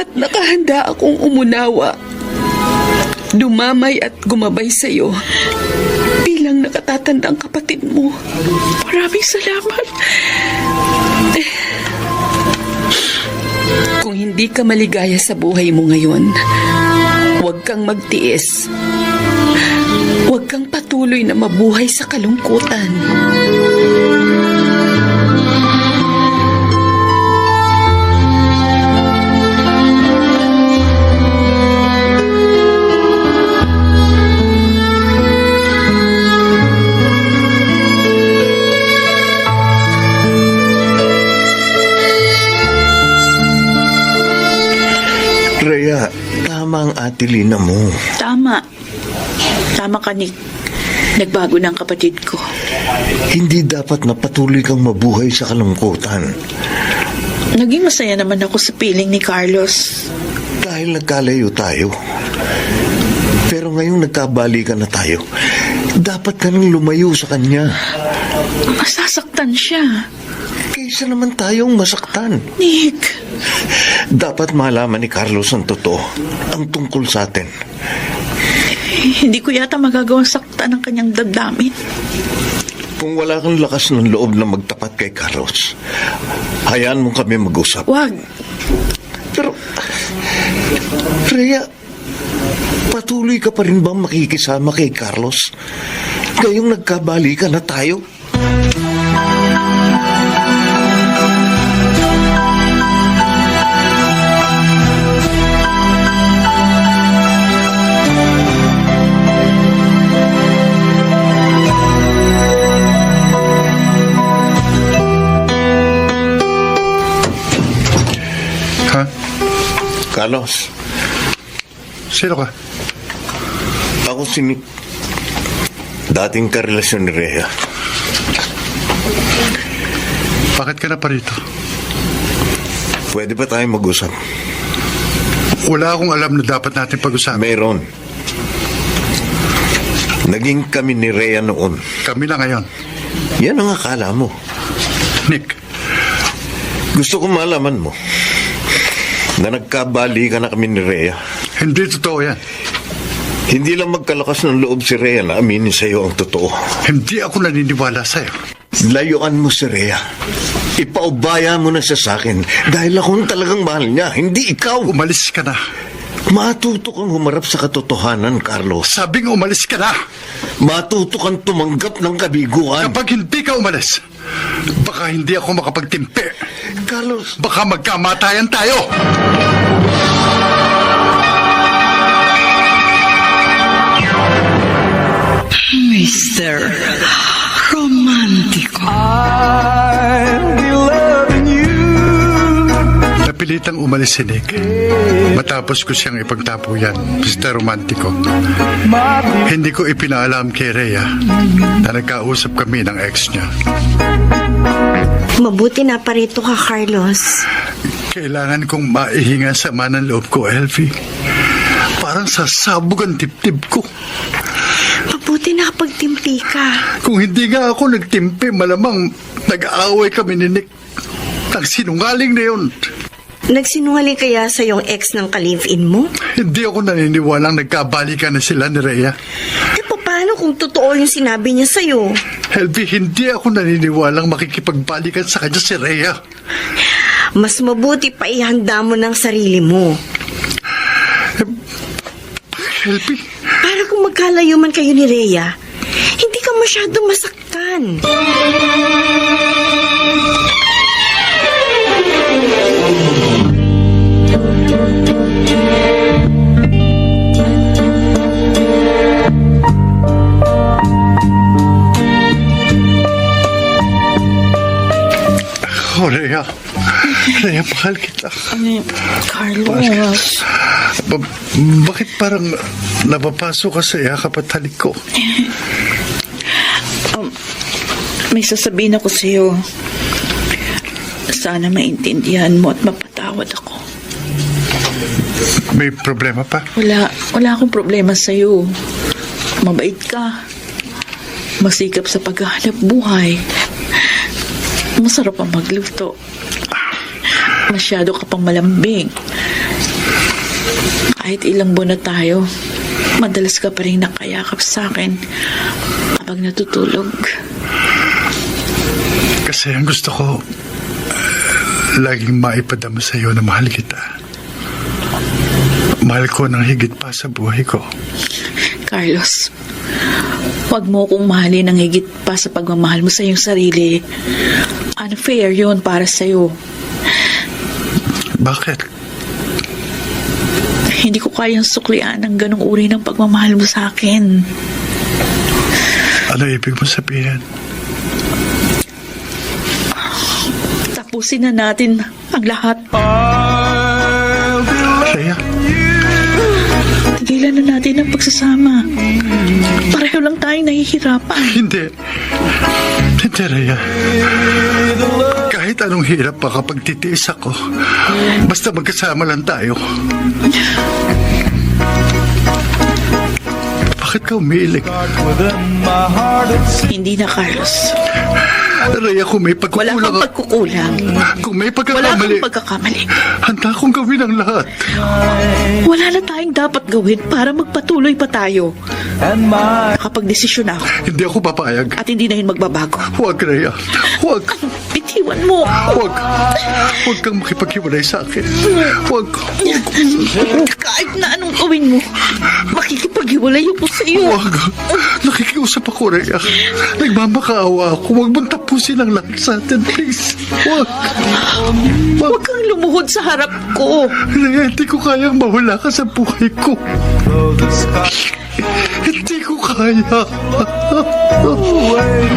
At nakahanda akong umunawa, dumamay at gumabay sa'yo bilang nakatatandang kapatid mo. Maraming salamat. Kung hindi ka maligaya sa buhay mo ngayon, huwag kang magtiis. Huwag kang patuloy na mabuhay sa kalungkutan. Rhea, tama ang Ate Lina mo. Tama. Tama ka, Nick. Nagbago na ang kapatid ko. Hindi dapat na patuloy kang mabuhay sa kalungkutan. Naging masaya naman ako sa piling ni Carlos. Dahil nagkalayo tayo. Pero ngayong nagkabalikan na tayo, dapat ka nang lumayo sa kanya. Masasaktan siya. Kaysa naman tayong masaktan. Nick, Dapat malaman ni Carlos ang totoo, ang tungkol sa atin. hindi ko yata magagawang saktan ang kanyang damdamin. Kung wala kang lakas ng loob na magtapat kay Carlos, hayaan mo kami mag-usap. Wag. Pero, Rhea, patuloy ka pa rin bang makikisama kay Carlos? Ngayong nagkabalikan na tayo? Ha? Carlos, Sino ka? ako si Nick. Dating karelasyon ni Rhea. Bakit ka na pa rito? Pwede ba tayo mag-usap? Wala akong alam na dapat natin pag-usapan. Meron. Naging kami ni Rhea noon. Kami na ngayon. Yan ang akala mo. Nick, Gusto ko malaman mo na nagkabalikan na kami ni Rhea. hindi totoo yan. Hindi lang magkalakas ng loob si Rhea na aminin sa iyo ang totoo. Hindi ako naniniwala sa'yo. Layuan mo si Rhea. Ipaubaya mo na siya sa akin dahil akong talagang mahal niya, hindi ikaw. Umalis ka na. Matuto kang humarap sa katotohanan, Carlos. Sabing umalis ka na. Matuto kang tumanggap ng kabiguan. Kapag hindi ka umalis, baka hindi ako makapagtimpi. Carlos, Baka magkamatayan tayo. Mr. Romantico. I'll be loving you. Napilitang umalis si Nick. Matapos ko siyang ipagtapuyan, Mr. Romantico. Hindi ko ipinaalam kay Rhea na nagkausap kami ng ex niya. Mabuti na parito ka, Carlos. Kailangan kong maihinga sa manang loob ko, Elfie. Parang sasabog ang dibdib ko. Mabuti na kapagtimpi ka. Kung hindi nga ako nagtimpi, malamang nag-aaway kami ni Nick. Ang sinungaling na yun. Nagsinungaling kaya sa yung ex ng ka-live-in mo? Hindi ako naniniwalang nagkabalikan na sila ni Rhea. Eh, paano kung totoo yung sinabi niya sa'yo? Elfie, hindi ako naniniwalang makikipagbalikan sa kanya si Rhea. Mas mabuti pa ihanda mo ng sarili mo. Elfie, Para kung magkalayo man kayo ni Rhea, hindi ka masyadong masaktan. oh Rhea. Rhea, mahal kita. Carlos. Bakit parang napapasok ka sa yakap at halik ko? May sasabihin ako sa'yo. Sana maintindihan mo at mapatawad ako. May problema pa? Wala akong problema sa'yo. Mabait ka. Masikap sa paghahanap buhay. Masarap ang magluto. Masyado ka pang malambing. Kahit ilang buwan na tayo, madalas ka pa rin nakayakap sa akin kapag natutulog. Kasi ang gusto ko, laging maipadama sa iyo na mahal kita. Mahal ko ng higit pa sa buhay ko. Carlos, huwag mo kong mahalin ng higit pa sa pagmamahal mo sa iyong sarili. Unfair yun para sa'yo. Bakit? Hindi ko kayang suklian ang ganong uri ng pagmamahal mo sa akin. Ano ibig mo sabihin? Tapusin na natin ang lahat. Rhea, Tigilan na natin ang pagsasama. Pareho lang tayong nahihirapan. hindi. Hindi, Rhea. Kahit anong hirap pa kapag titiis ako, basta magkasama lang tayo. Bakit ka umiiling? Within my heart it's Hindi na, Carlos. Rhea, kung may Wala pagkukulang... kang pagkukulang. Kung may Wala pagkakamali, kang pagkakamali. handa akong gawin ang lahat. Wala na tayong dapat gawin para magpatuloy pa tayo. and my Nakapag-desisyon na ako Hindi ako papayag. at hindi na yun magbabago. Huwag, Rhea. Huwag. Bitiwan mo. Huwag. Huwag kang makipaghiwalay sa akin. Huwag. Kahit na anong gawin mo, makikipaghiwalay ako sa iyo. Huwag. Nakikiusap ako, Rhea. Nagmamakaawa ako. Huwag mong tapusin ang lahat sa atin, please. Huwag. Huwag kang lumuhod sa harap ko. Rhea, hindi ko kayang mawala ka sa buhay ko. though the sky Hindi ko kaya. away.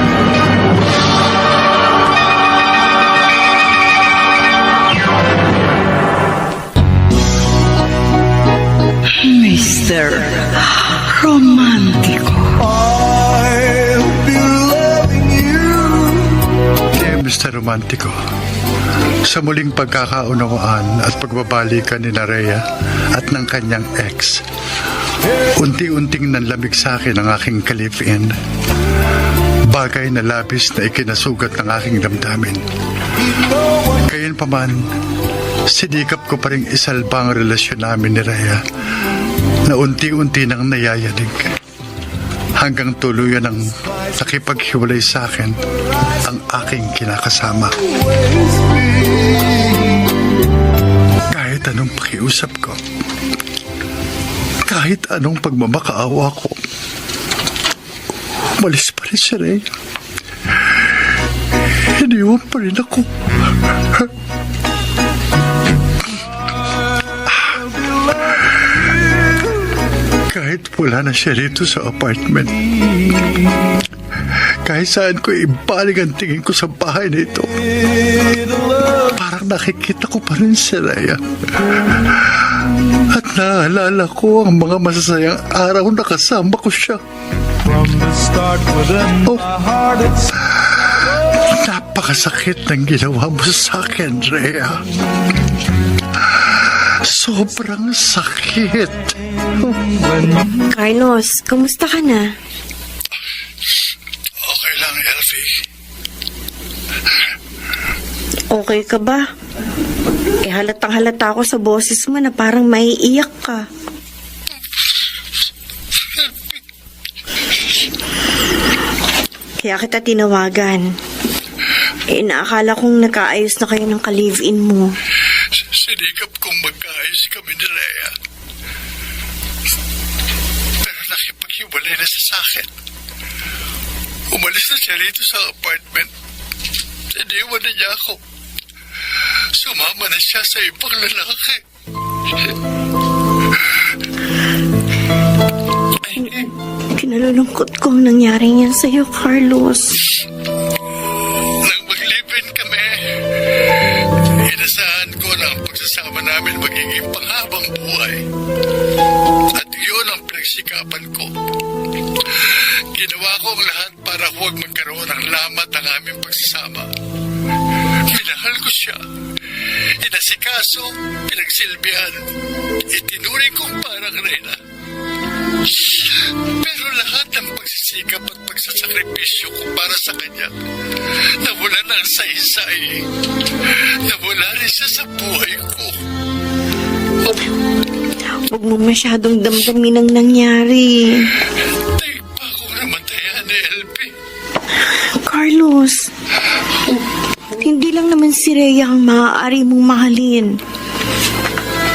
Mr. Romantico. I'll be loving you. Dear Mr. Romantico, sa muling pagkakaunawaan at pagbabalikan ni Rhea at ng kanyang ex, unti-unting nanlamig sa akin ang aking kalipin. Bagay na labis na ikinasugat ng aking damdamin. Gayunpaman, sinikap ko pa rin isalba ang relasyon namin ni Rhea na unti-unti nang nayayanig hanggang tuluyan ng nakipaghiwalay sa akin ang aking kinakasama. Kahit anong pakiusap ko, kahit anong pagmamakaawa ko, umalis pa rin si Rhea. Iniwan pa rin ako. Kahit wala na siya rito sa apartment, kahit saan ko ibalik ang tingin ko sa bahay nito, parang nakikita ko pa rin si Rhea. At naalala ko ang mga masasayang araw na kasama ko siya. From the start within Oh. my heart it's Napakasakit ng ginawa mo sa akin, Rhea. Sobrang sakit. Carlos, kamusta ka na? Okay lang, Elfie. Okay ka ba? Halatang halata ako sa boses mo na parang maiiyak ka. Kaya kita tinawagan. Inaakala kong nakaayos na kayo ng ka-live-in mo. Sinikap kong magkaayos kami ni Rhea. Pero nakipaghiwalay na siya sa akin. Umalis na siya rito sa apartment. Iniwan na niya ako. Sumama na siya sa ibang lalaki. Kinalulungkot ko ang nangyari niyan sa'yo, Carlos. Nang mag-live-in kami, inasahan ko na ang pagsasama namin magiging panghabang buhay. At iyon ang pinagsikapan ko. Ginawa ko ang lahat para huwag magkaroon ng lamat ang aming pagsasama. Minahal ko siya. Inasikaso, pinagsilbihan, itinuring kong parang reyna. Pero lahat ng pagsisikap at pagsasakripisyo ko para sa kanya, nawala ng saysay. Nawala rin siya sa buhay ko. Huwag mo masyadong damdamin ang nangyari. Tay pa ako namatayan ni LP. Carlos, hindi lang naman si Rhea ang maaari mong mahalin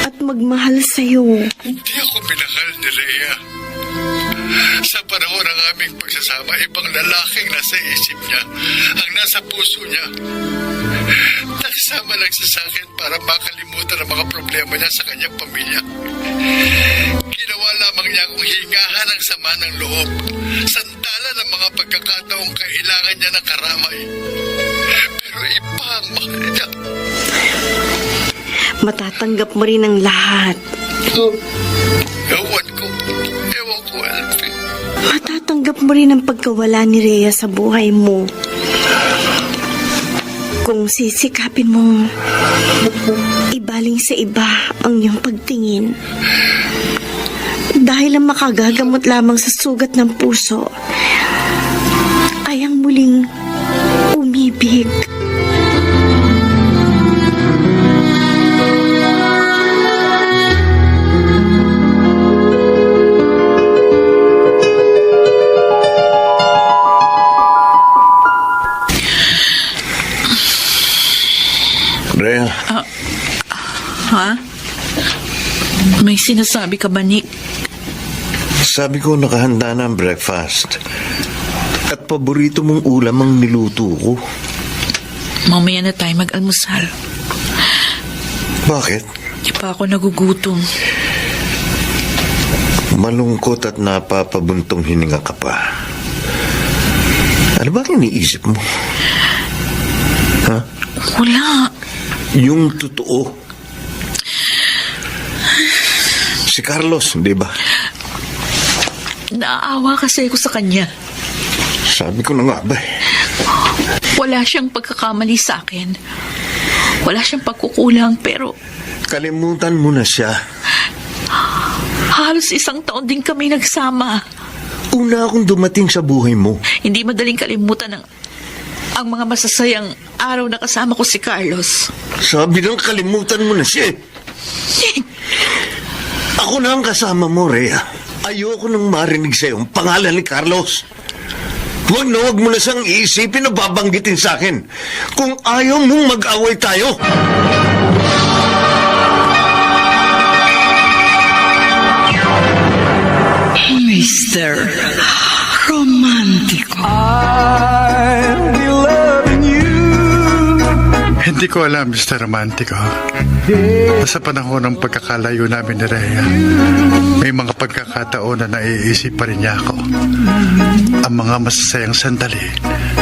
at magmahal sa'yo. Hindi ako minahal ni Rhea. Sa panahon ng aming pagsasama, ibang lalaking nasa isip niya, ang nasa puso niya. Nagsama lang siya sa akin para makalimutan ang mga problema niya sa kanyang pamilya. Ginawa lamang niya akong hingahan ng sama ng loob, sandalan ng mga pagkakataong kailangan niya ng karamay. Pero iba ang mahal niya. Matatanggap mo rin ang lahat. Ewan ko, Elfie. Matatanggap mo rin ang pagkawala ni Rhea sa buhay mo. Kung sisikapin mong ibaling sa iba ang iyong pagtingin. Dahil ang makagagamot lamang sa sugat ng puso ay ang muling umibig. Rhea, Ha? May sinasabi ka ba, Nick? sabi ko nakahanda na ang breakfast. At paborito mong ulam ang niluto ko. Mamaya na tayo mag-almusal. Bakit? Di pa ako nagugutom. Malungkot at napapabuntong hininga ka pa. Ano ba ang iniisip mo? Ha? Wala. Yung totoo. Si Carlos, di ba? Naaawa kasi ako sa kanya. Sabi ko na nga ba eh. Wala siyang pagkakamali sa akin. Wala siyang pagkukulang, pero Kalimutan mo na siya. halos 1 taon din kami nagsama. Una akong dumating sa buhay mo. Hindi madaling kalimutan ang mga masasayang araw na kasama ko si Carlos. Sabi nang kalimutan mo na siya eh. Ako na ang kasama mo, Rhea. Ayoko nang marinig sa'yo ang pangalan ni Carlos. Huwag na huwag mo na siyang iisipin o babanggitin sa akin. Kung ayaw mong mag-away tayo. Mr. Romantico. I'll be loving you. Hindi ko alam, Mr. Romantico. Sa panahon ng pagkakalayo namin ni Rhea, may mga pagkakataon na naiisip pa rin niya ako. Ang mga masasayang sandali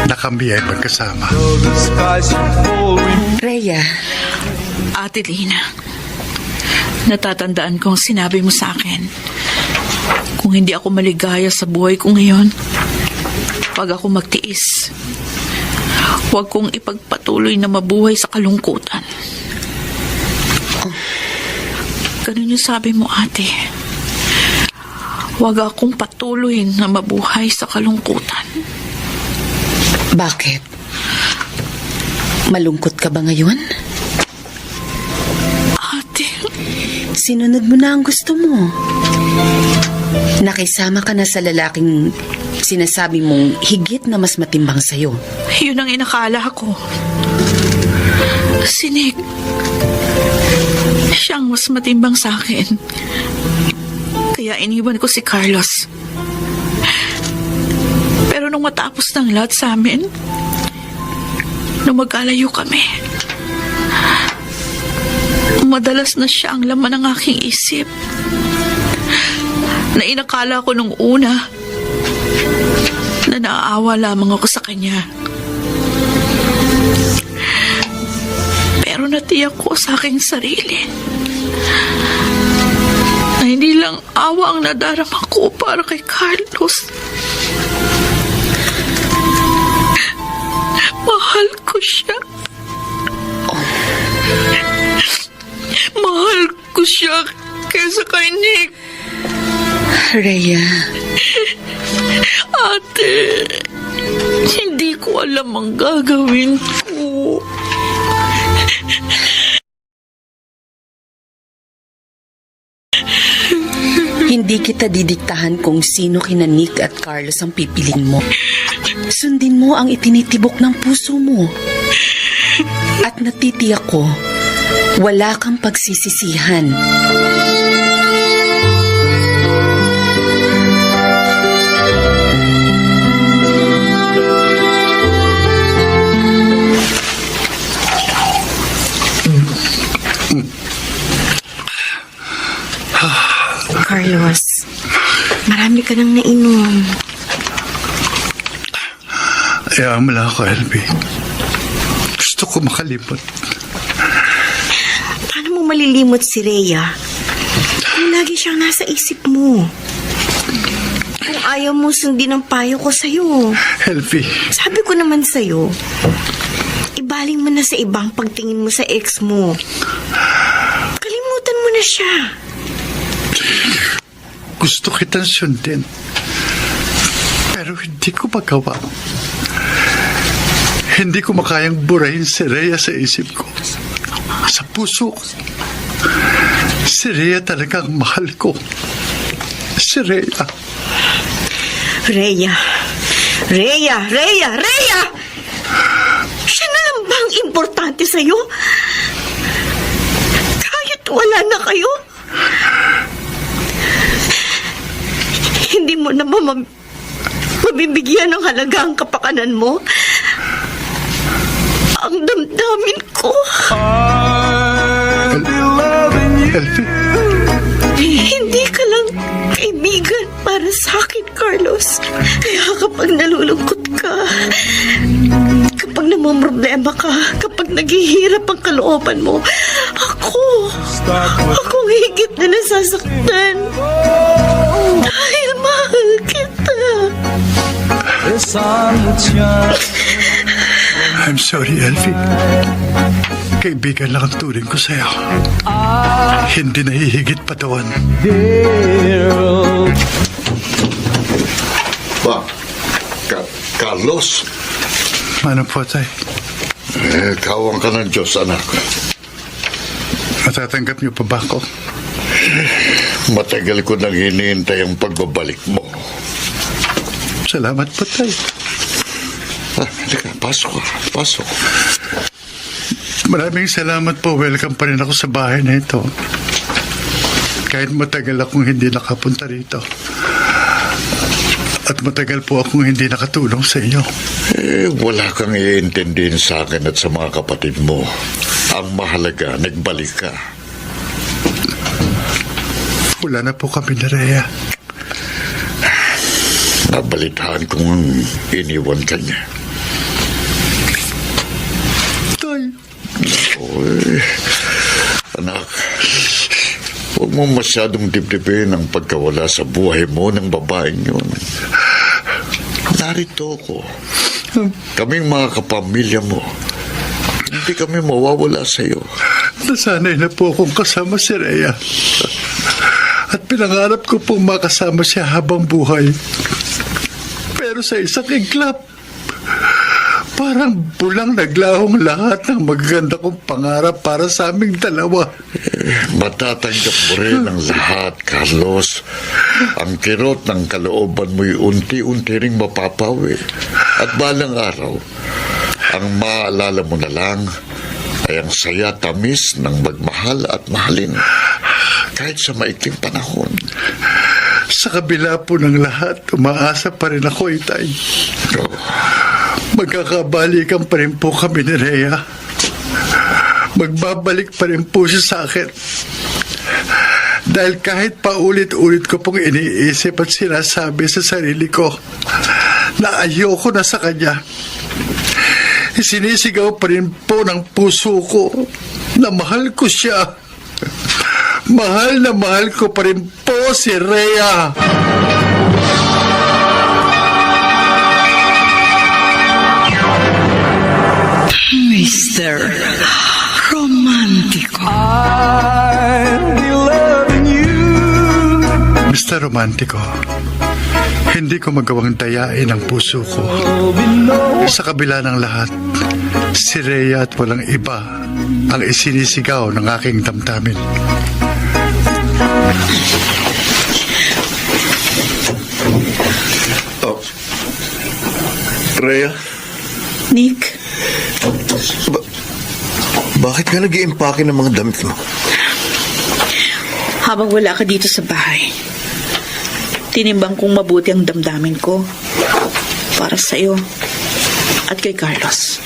na kami ay magkasama. Though the skies fall, Rhea, Ate Lina, natatandaan ko ang sinabi mo sa akin. Kung hindi ako maligaya sa buhay ko ngayon, pag ako magtiis, huwag kong ipagpatuloy na mabuhay sa kalungkutan. Ganun yung sabi mo, ate. Huwag akong patuloy na mabuhay sa kalungkutan. bakit? Malungkot ka ba ngayon? Ate, Sinunod mo na ang gusto mo. Nakisama ka na sa lalaking sinasabi mong higit na mas matimbang sa'yo. yun ang inakala ko. Si Nick, siyang mas matimbang sa akin. Kaya iniwan ko si Carlos. Pero nung matapos ng lahat sa amin, nung magkalayo kami, madalas na siya ang laman ng aking isip. Na inakala ko nung una na naaawa lamang ako sa kanya. Pero natiyak ko sa aking sarili na hindi lang awa ang nadarama ko para kay Carlos. Mahal ko siya. Mahal ko siya kaysa kay Nick. Rhea, Ate, hindi ko alam ang gagawin ko. Hindi kita didiktahan kung sino kina Nick at Carlos ang pipiliin mo. Sundin mo ang itinitibok ng puso mo. At natitiyak ko, wala kang pagsisisihan. Carlos, marami ka nang nainom. Ayaw mo lang ako, LB. Gusto ko makalimot. Paano mo malilimot si Rhea? Kung lagi siyang nasa isip mo. Kung ayaw mo sundin ang payo ko sa'yo. LB, Sabi ko naman sa'yo, ibaling mo na sa ibang pagtingin mo sa ex mo. Kalimutan mo na siya. gusto kitang sundin. Pero hindi ko magawa. Hindi ko makayang burahin si Rhea sa isip ko. Sa puso ko. Si Rhea talagang mahal ko. Si Rhea. Rhea! Siya na lang ba ang importante sa'yo? Kahit wala na kayo? Hindi mo na ba mabibigyan ng halaga ang kapakanan mo? Ang damdamin ko. Elfie. Hindi ka lang kaibigan para sa akin, Carlos. Kaya kapag nalulungkot ka, kapag namamroblema ka, kapag naghihirap ang kalooban mo, akong higit na nasasaktan. Dahil mahal kita. I'm sorry, Elfie. Kaibigan lang ang turing ko sa'yo. Hindi nahihigit pa doon. Ba, Carlos, Ano po, tay? kawan ka ng Diyos, anak. Matatanggap niyo pa ba ako? Matagal ko nang hinihintay ang pagbabalik mo. Salamat po, tay. Halika, pasok. Maraming salamat po. Welcome pa rin ako sa bahay na ito. Kahit matagal akong hindi nakapunta rito. At matagal po akong hindi nakatulong sa inyo. Wala kang iintindihin sa akin at sa mga kapatid mo. Ang mahalaga, nagbalik ka. Wala na po kami na Rhea. Nabalitaan kong iniwan ka niya. Tay. Oy, anak, huwag mo masyadong dibdibin ang pagkawala sa buhay mo ng babaeng yun. Narito ako. Kaming mga kapamilya mo. Hindi kami mawawala sa iyo. Nasanay na po akong kasama si Rhea. At pinangarap ko pong makasama siya habang buhay. Pero sa isang iglap, parang bulang naglahong lahat ng magaganda kong pangarap para sa aming dalawa. Matatanggap mo rin ang lahat, Carlos. Ang kirot ng kalooban mo'y unti-unti ring mapapawi. At balang araw, ang maalala mo na lang ay ang saya tamis ng magmahal at mahalin. Kahit sa maikling panahon. Sa kabila po ng lahat, umaasa pa rin ako, Itay. Magkakabalikan pa rin po kami ni Rhea. Magbabalik pa rin po siya sa akin. Dahil kahit paulit-ulit ko pong iniisip at sinasabi sa sarili ko na ayoko na sa kanya, sinisigaw pa rin po ng puso ko na mahal ko siya. Mahal na mahal ko pa rin po si Rhea. Mr. Romantico. I'll be loving you. Mr. Romantico, hindi ko magawang dayain ang puso ko. Sa kabila ng lahat, si Rhea at walang iba ang isinisigaw ng aking damdamin. Oh. Rhea, Nick, bakit ka nag-iimpake ng mga damit mo? habang wala ka dito sa bahay, tinimbang kong mabuti ang damdamin ko para sa'yo at kay Carlos.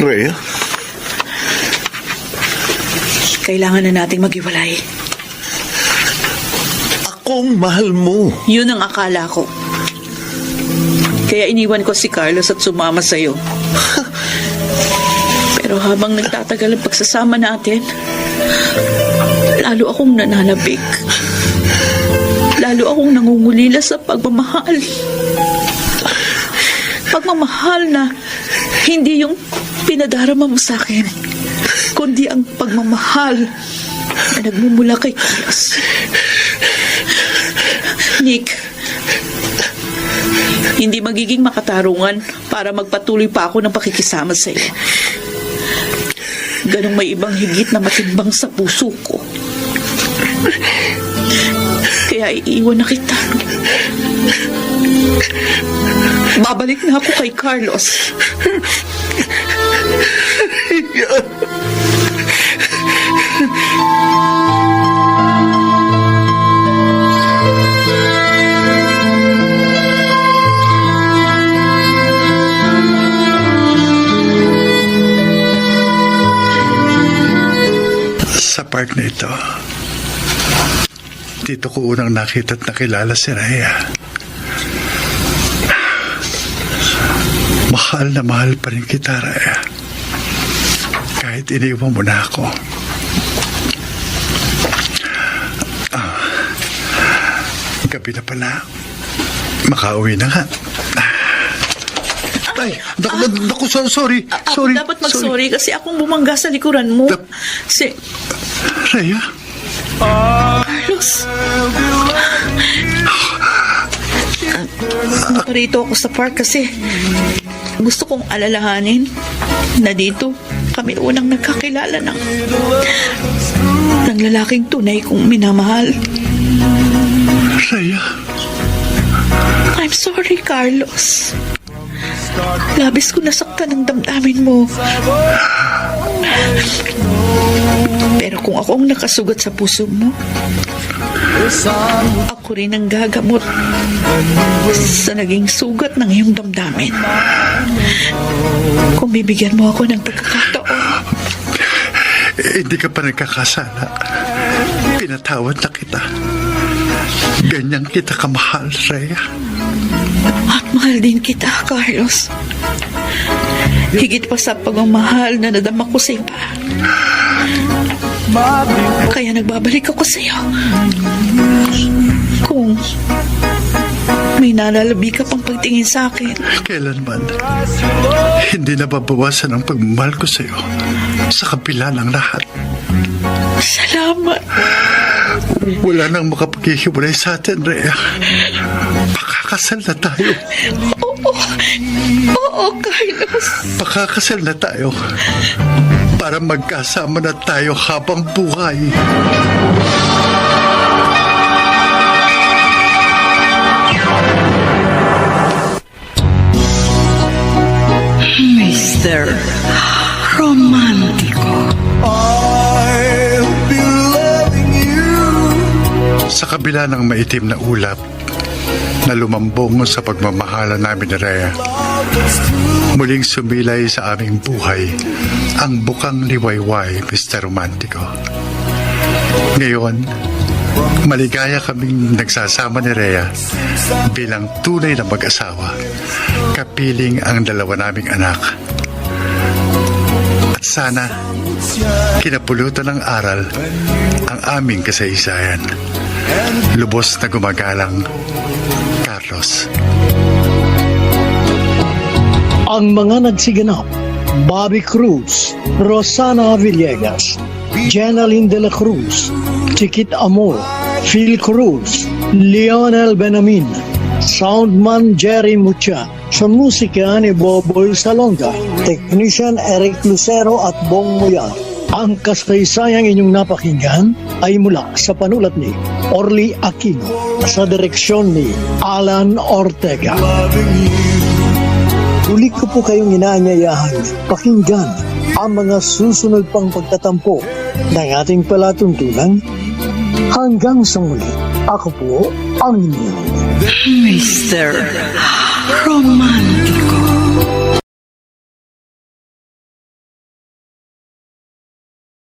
Rhea? Kailangan na nating maghiwalay. Akong mahal mo. Yun ang akala ko. Kaya iniwan ko si Carlos at sumama sa'yo. Pero habang nagtatagal ang pagsasama natin, lalo akong nananabik. Lalo akong nangungulila sa pagmamahal. Pagmamahal na hindi yung pinadarama mo sa akin, kundi ang pagmamahal na nagmumula kay Carlos. Nick, hindi magiging makatarungan para magpatuloy pa ako ng pakikisama sa iyo. Ganong may ibang higit na matimbang sa puso ko. Kaya iiwan na kita. Babalik na ako kay Carlos. Sa park na ito, dito ko unang nakita at nakilala si Rhea. Mahal na mahal pa rin kita, Rhea. Kahit iniwan mo na ako. Gabi na pala. Makauwi na nga. Ay, naku, sorry. Ako dapat mag-sorry kasi akong bumangga sa likuran mo. Si Rhea? Carlos. Naparito ako sa park kasi gusto kong alalahanin na dito kami unang nagkakilala ng lalaking tunay kong minamahal. Rhea? I'm sorry, Carlos. Labis ko nasaktan ang damdamin mo. Pero kung ako ang nakasugat sa puso mo, ako rin ang gagamot sa naging sugat ng iyong damdamin. Kung bibigyan mo ako ng pagkakataon. Hindi ka pa nagkakasala. Pinatawad na kita. Ganyan kita kamahal, Rhea. At mahal din kita, Carlos. Higit pa sa pagmamahal na nadama ko sa iba. Kaya nagbabalik ako sa iyo. Kung may nalalabi ka pang pagtingin sa akin. Kailanman, hindi nababawasan ang pagmamahal ko sa iyo sa kabila ng lahat. Salamat. Wala nang makapaghihiwalay sa atin, Rhea. Pakakasal na tayo. Oo, Carlos. Pakakasal na tayo para magkasama na tayo habang buhay. Mr. Romantico. I'll be loving you. Sa kabila ng maitim na ulap na lumambong sa pagmamahala namin ni Rhea, muling sumilay sa aming buhay ang bukang liwayway, Mr. Romantico. Ngayon, maligaya kaming nagsasama ni Rhea bilang tunay na mag-asawa, kapiling ang dalawa naming anak. At sana, kinapulutan ng aral ang aming kasaysayan. Lubos na gumagalang, Carlos. Ang mga nagsiganap, Bobby Cruz, Rosana Villegas, Jenaline de la Cruz, Chiquit Amor, Phil Cruz, Lionel Benamin, Soundman Jerry Mucha, sa musika ni Boboy Salonga, Technician Eric Lucero at Bong Muya, Ang kasaysayang inyong napakinggan ay mula sa panulat ni Orly Aquino sa direksyon ni Alan Ortega. Huli ko po kayong inaanyayahan pakinggan ang mga susunod pang pagtatampo ng ating palatuntunan. Hanggang sa muli, ako po ang inyong Mr. Romantic.